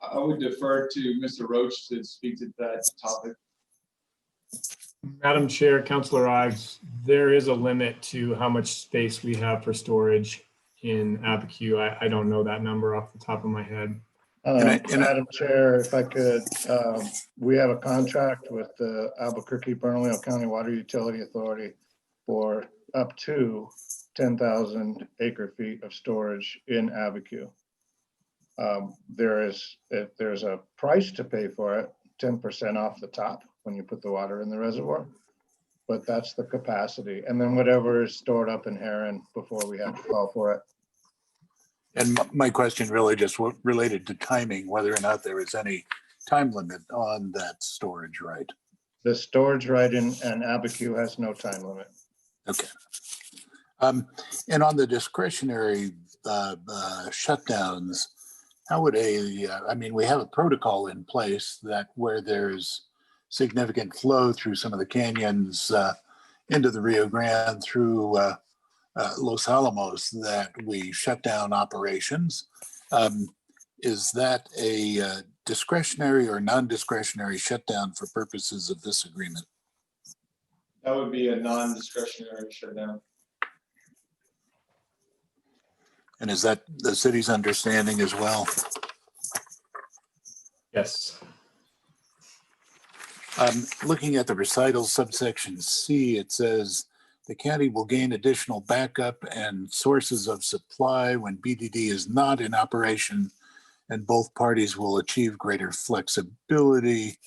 I would defer to Mr. Roach to speak to that topic. Madam Chair, Councillor Ives, there is a limit to how much space we have for storage in Abiquiu. I don't know that number off the top of my head. Madam Chair, if I could, we have a contract with the Albuquerque-Bernalillo County Water Utility Authority for up to 10,000 acre feet of storage in Abiquiu. There's a price to pay for it, 10% off the top when you put the water in the reservoir, but that's the capacity. And then whatever is stored up in Heron before we have to call for it. And my question really just related to timing, whether or not there is any time limit on that storage right. The storage right in Abiquiu has no time limit. Okay. And on the discretionary shutdowns, how would I mean, we have a protocol in place that where there's significant flow through some of the canyons into the Rio Grande through Los Alamos that we shut down operations. Is that a discretionary or non-discretionary shutdown for purposes of this agreement? That would be a non-discretionary shutdown. And is that the city's understanding as well? Yes. Looking at the recital subsection C, it says the county will gain additional backup and sources of supply when BDD is not in operation, and both parties will achieve greater flexibility.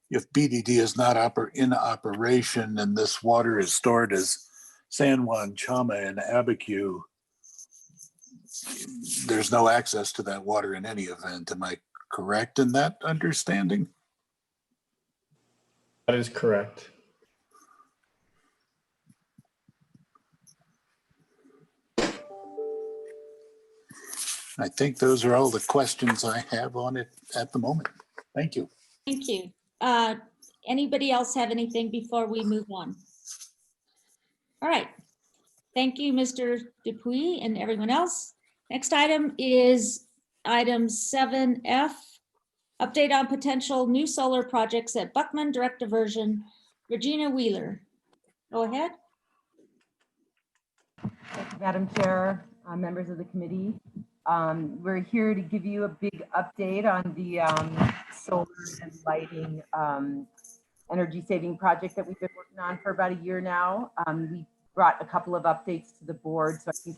If BDD is not in operation and this water is stored as San Juan Chama and Abiquiu, there's no access to that water in any event. Am I correct in that understanding? That is correct. I think those are all the questions I have on it at the moment. Thank you. Thank you. Anybody else have anything before we move on? All right. Thank you, Mr. Dupuy and everyone else. Next item is item 7F, update on potential new solar projects at Buckman, direct diversion. Regina Wheeler, go ahead. Thank you, Madam Chair, members of the committee. We're here to give you a big update on the solar and lighting energy saving project that we've been working on for about a year now. We brought a couple of updates to the board, so I think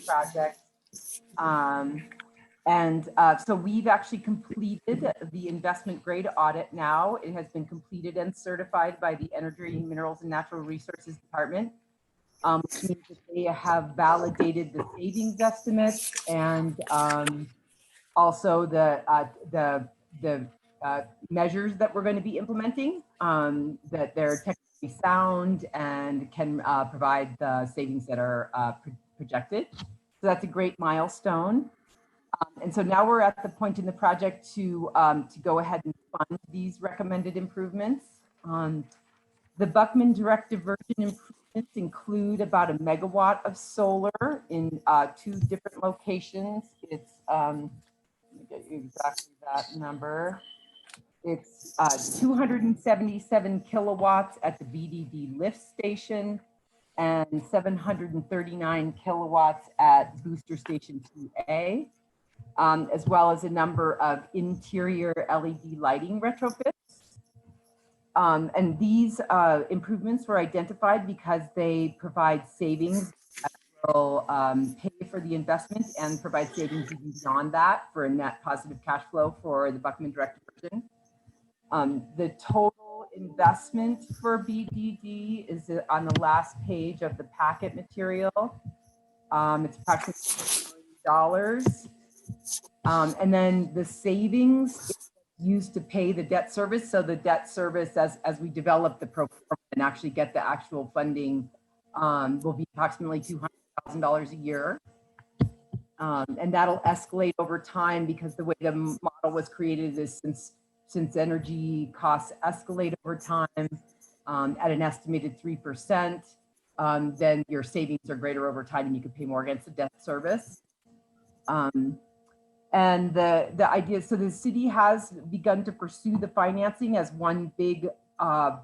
project. So we've actually completed the investment grade audit now. It has been completed and certified by the Energy, Minerals and Natural Resources Department, which means that they have validated the savings estimates and also the measures that we're going to be implementing, that they're technically sound and can provide the savings that are projected. So that's a great milestone. And so now we're at the point in the project to go ahead and fund these recommended improvements. The Buckman direct diversion improvements include about 1 megawatt of solar in 2 different locations. It's, let me get you exactly that number. It's 277 kilowatts at the BDD lift station and 739 kilowatts at booster station 2A, as well as a number of interior LED lighting retrofits. And these improvements were identified because they provide savings that will pay for the investment and provide savings even beyond that for a net positive cash flow for the Buckman direct version. The total investment for BDD is on the last page of the packet material. It's approximately $1 million. And then the savings is used to pay the debt service. So the debt service, as we develop the pro forma and actually get the actual funding, will be approximately $200,000 a year. And that'll escalate over time because the way the model was created is since energy costs escalate over time at an estimated 3%, then your savings are greater over time and you can pay more against the debt service. And the idea, so the city has begun to pursue the financing as one big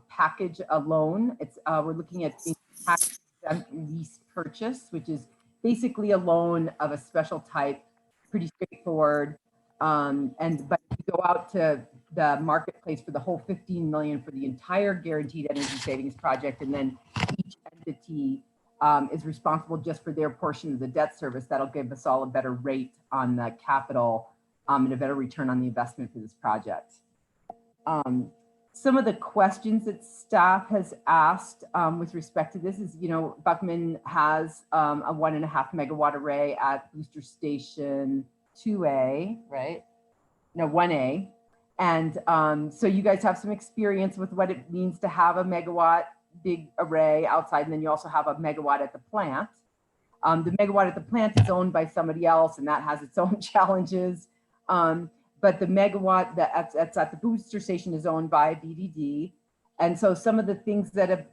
package, a loan. It's we're looking at tax exempt lease purchase, which is basically a loan of a special type, pretty straightforward. But if you go out to the marketplace for the whole 15 million for the entire guaranteed energy savings project, and then each entity is responsible just for their portion of the debt service, that'll give us all a better rate on the capital and a better return on the investment for this project. Some of the questions that staff has asked with respect to this is, Buckman has a 1.5 megawatt array at booster station 2A, right? No, 1A. And so you guys have some experience with what it means to have a megawatt big array outside, and then you also have a megawatt at the plant. The megawatt at the plant is owned by somebody else, and that has its own challenges. But the megawatt that's at the booster station is owned by BDD. And so some of the things that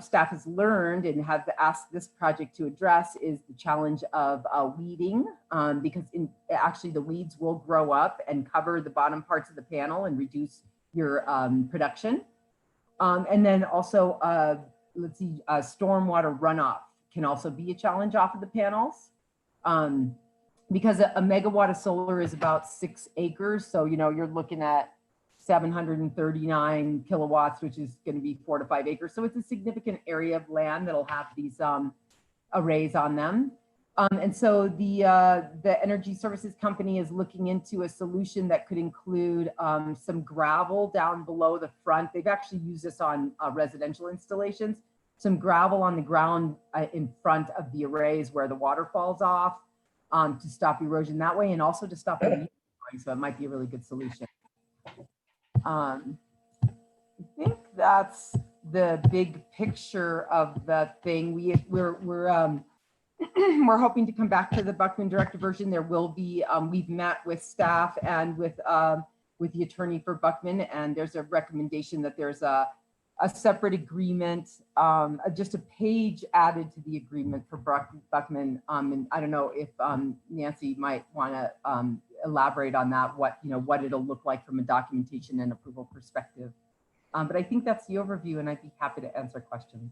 staff has learned and have asked this project to address is the challenge of weeding, because actually the weeds will grow up and cover the bottom parts of the panel and reduce your production. And then also, stormwater runoff can also be a challenge off of the panels. Because a megawatt of solar is about 6 acres. So, you're looking at 739 kilowatts, which is going to be 4 to 5 acres. So it's a significant area of land that'll have these arrays on them. And so the energy services company is looking into a solution that could include some gravel down below the front. They've actually used this on residential installations, some gravel on the ground in front of the arrays where the water falls off to stop erosion that way, and also to stop the weed growing. So it might be a really good solution. I think that's the big picture of the thing. We're hoping to come back to the Buckman director version. There will be, we've met with staff and with the attorney for Buckman, and there's a recommendation that there's a separate agreement, just a page added to the agreement for Buckman. And I don't know if Nancy might want to elaborate on that, what it'll look like from a documentation and approval perspective. But I think that's the overview, and I'd be happy to answer questions.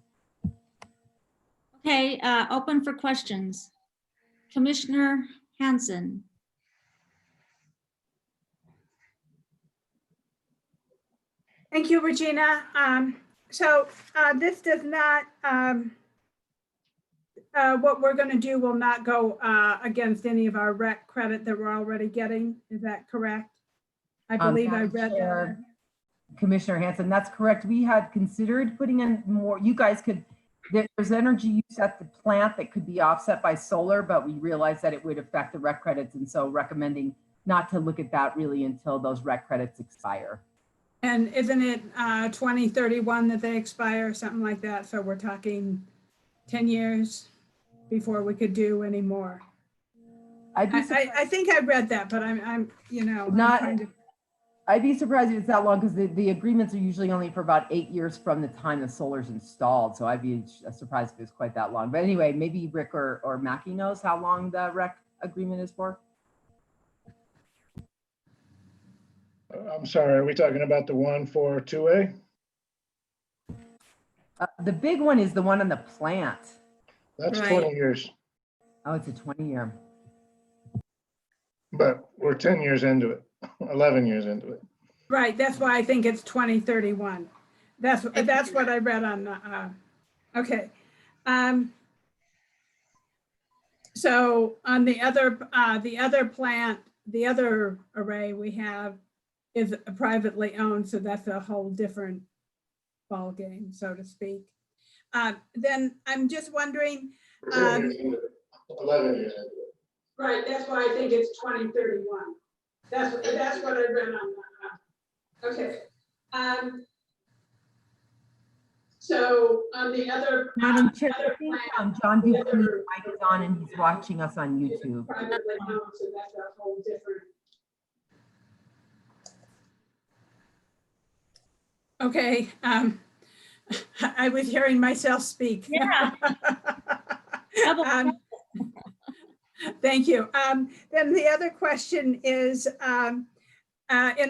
Okay, open for questions. Commissioner Hanson. Thank you, Regina. So this does not, what we're going to do will not go against any of our rec credit that we're already getting. Is that correct? I believe I read that. Commissioner Hanson, that's correct. We had considered putting in more. You guys could, there's energy use at the plant that could be offset by solar, but we realized that it would affect the rec credits. And so recommending not to look at that really until those rec credits expire. And isn't it 2031 that they expire, something like that? So we're talking 10 years before we could do any more. I think I read that, but I'm I'd be surprised if it's that long, because the agreements are usually only for about 8 years from the time the solar's installed. So I'd be surprised if it's quite that long. But anyway, maybe Rick or Mackie knows how long the rec agreement is for. I'm sorry, are we talking about the one for 2A? The big one is the one on the plant. That's Right. 20 years, Oh, it's a 20-year. but we're 10 years into it, 11 years into it. Right, that's why I think it's 2031. That's what I read on the, okay. So on the other plant, the other array we have is privately owned, so that's a whole different ballgame, so to speak. Then I'm just wondering. 11 years into it. Right, that's why I think it's 2031. That's what I read on that. Okay. So on the other. Madam Chair, other I think plant, John the Dupuis' other- mic is on and he's watching us on YouTube. Privately owned, so that's a whole different. Okay, I was hearing myself speak. Yeah. Thank you. Then the other question is, in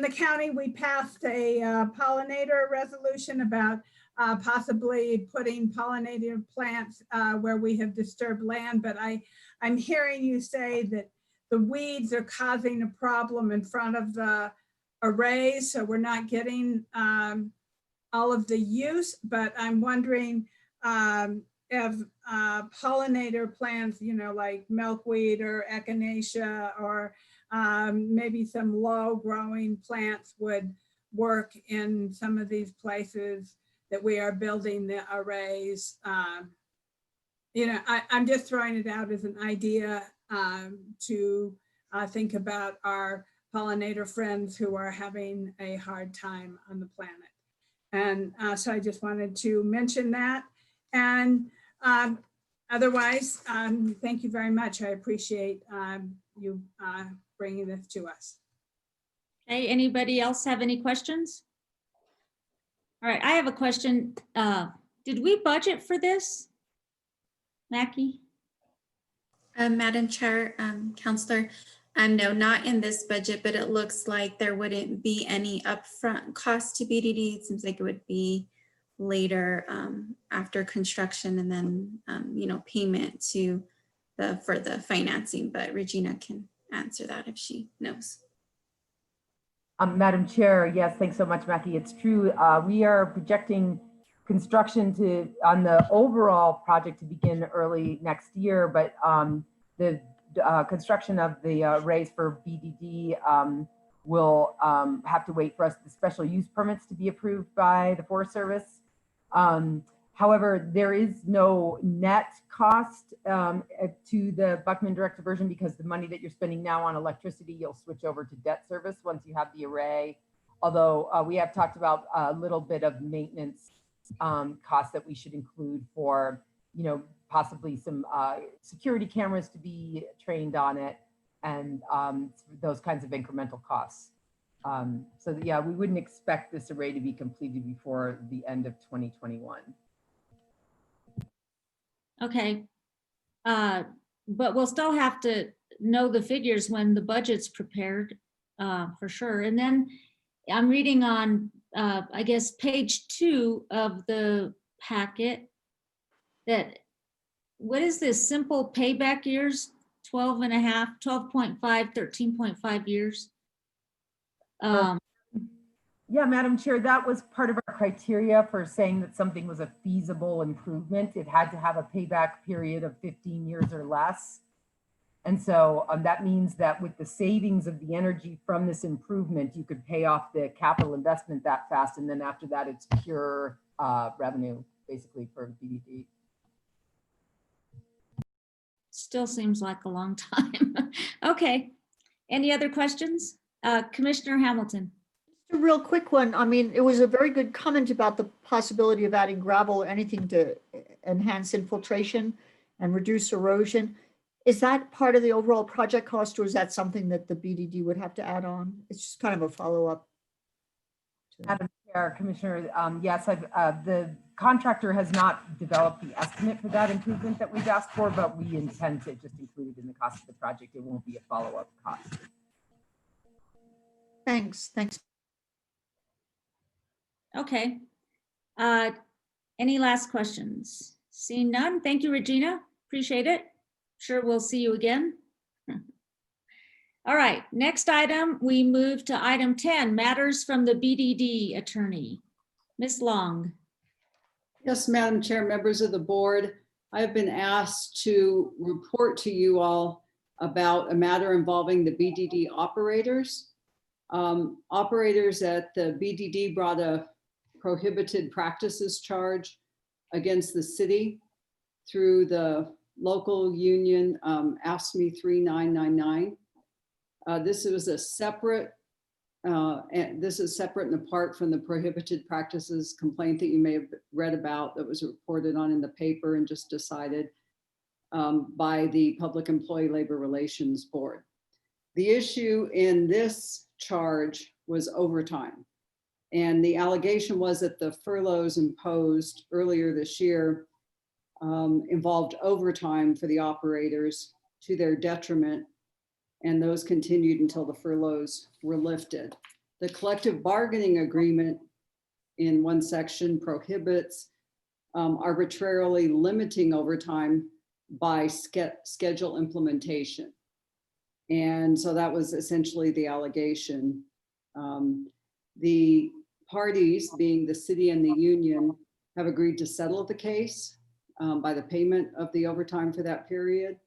the county, we passed a pollinator resolution about possibly putting pollinator plants where we have disturbed land, but I'm hearing you say that the weeds are causing a problem in front of the arrays, so we're not getting all of the use, but I'm wondering if pollinator plants, you know, like milkweed or echinacea or maybe some low growing plants would work in some of these places that we are building the arrays. You know, I'm just throwing it out as an idea to think about our pollinator friends who are having a hard time on the planet. And so I just wanted to mention that. And otherwise, thank you very much. I appreciate you bringing this to us. Okay, anybody else have any questions? All right, I have a question. Did we budget for this? Mackie? Madam Chair, Counselor, no, not in this budget, but it looks like there wouldn't be any upfront cost to BDD. It seems like it would be later after construction and then, you know, payment to for the financing, but Regina can answer that if she knows. Madam Chair, yes, thanks so much, Mackie. It's true. We are projecting construction on the overall project to begin early next year, but the construction of the arrays for BDD will have to wait for us, the special use permits to be approved by the Forest Service. However, there is no net cost to the Buckman direct diversion because the money that you're spending now on electricity, you'll switch over to debt service once you have the array. Although we have talked about a little bit of maintenance costs that we should include for, you know, possibly some security cameras to be trained on it and those kinds of incremental costs. So yeah, we wouldn't expect this array to be completed before the end of 2021. Okay. But we'll still have to know the figures when the budget's prepared, for sure. And then I'm reading on, I guess, page 2 of the packet that, what is this simple payback years? 12 and a half, 12.5, 13.5 years. Yeah, Madam Chair, that was part of our criteria for saying that something was a feasible improvement. It had to have a payback period of 15 years or less. And so that means that with the savings of the energy from this improvement, you could pay off the capital investment that fast. And then after that, it's pure revenue, basically, for BDD. Still seems like a long time. Okay. Any other questions? Commissioner Hamilton. A real quick one. I mean, it was a very good comment about the possibility of adding gravel or anything to enhance infiltration and reduce erosion. Is that part of the overall project cost, or is that something that the BDD would have to add on? It's just kind of a follow-up. Madam Chair, Commissioner, yes, the contractor has not developed the estimate for that improvement that we've asked for, but we intend to just include it in the cost of the project. It won't be a follow-up cost. Thanks. Okay. Any last questions? Seeing none. Thank you, Regina. Appreciate it. Sure, we'll see you again. All right, next item, we move to item 10, matters from the BDD attorney. Ms. Long. Yes, Madam Chair, members of the board, I have been asked to report to you all about a matter involving the BDD operators. Operators at the BDD brought a prohibited practices charge against the city through the local union AFSCME 3999. This was a separate, and this is separate and apart from the prohibited practices complaint that you may have read about that was reported on in the paper and just decided by the Public Employee Labor Relations Board. The issue in this charge was overtime. And the allegation was that the furloughs imposed earlier this year involved overtime for the operators to their detriment, and those continued until the furloughs were lifted. The collective bargaining agreement in one section prohibits arbitrarily limiting overtime by schedule implementation. And so that was essentially the allegation. The parties, being the city and the union, have agreed to settle the case by the payment of the overtime for that period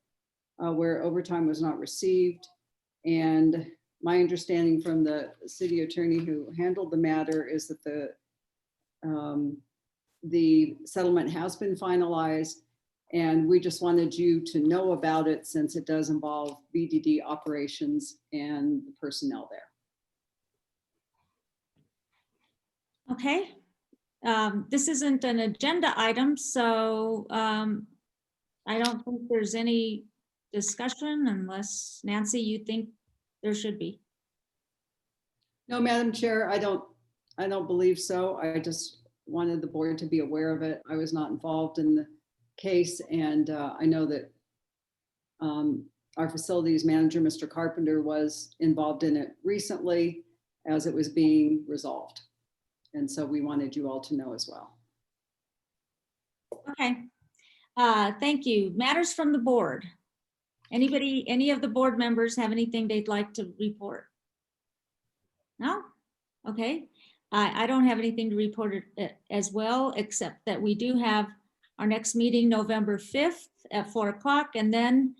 where overtime was not received. And my understanding from the city attorney who handled the matter is that the settlement has been finalized, and we just wanted you to know about it since it does involve BDD operations and the personnel there. Okay. This isn't an agenda item, so I don't think there's any discussion unless, Nancy, you think there should be. No, Madam Chair, I don't believe so. I just wanted the board to be aware of it. I was not involved in the case, and I know that our facilities manager, Mr. Carpenter, was involved in it recently as it was being resolved. And so we wanted you all to know as well. Okay. Thank you. Matters from the board. Anybody, any of the board members have anything they'd like to report? No? Okay. I don't have anything to report as well, except that we do have our next meeting November 5th at 4 o'clock. And then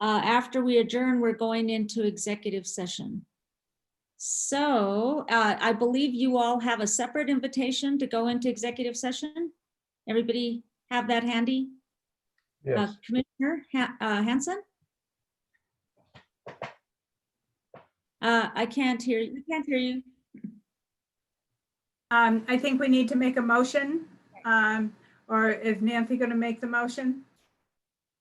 after we adjourn, we're going into executive session. So I believe you all have a separate invitation to go into executive session. Everybody have that handy? Yes. Commissioner Hanson? I can't hear you. I can't hear you. I think we need to make a motion, or is Nancy going to make the motion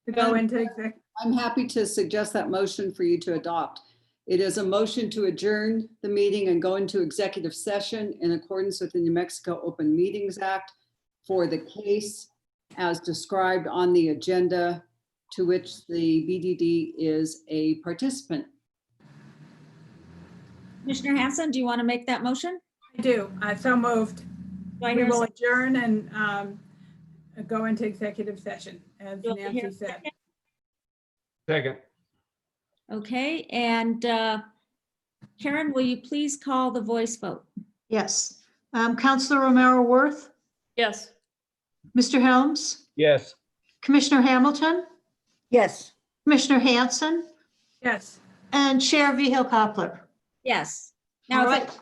to go into exec? I'm happy to suggest that motion for you to adopt. It is a motion to adjourn the meeting and go into executive session in accordance with the New Mexico Open Meetings Act for the case as described on the agenda to which the BDD is a participant. Commissioner Hanson, do you want to make that motion? I do. So moved. We will adjourn and go into executive session, as Nancy said. Second. Okay, and Karen, will you please call the voice vote? Yes. Councilor Romero Worth, Yes. Mr. Helms, Yes. Commissioner Hamilton, yes, Commissioner Hanson, Yes. and Chair Vihil Coppler. Yes. All Now, right.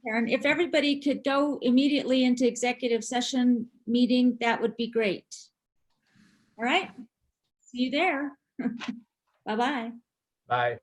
Karen, if everybody could go immediately into executive session meeting, that would be great. All right. See you there. Bye-bye. Bye.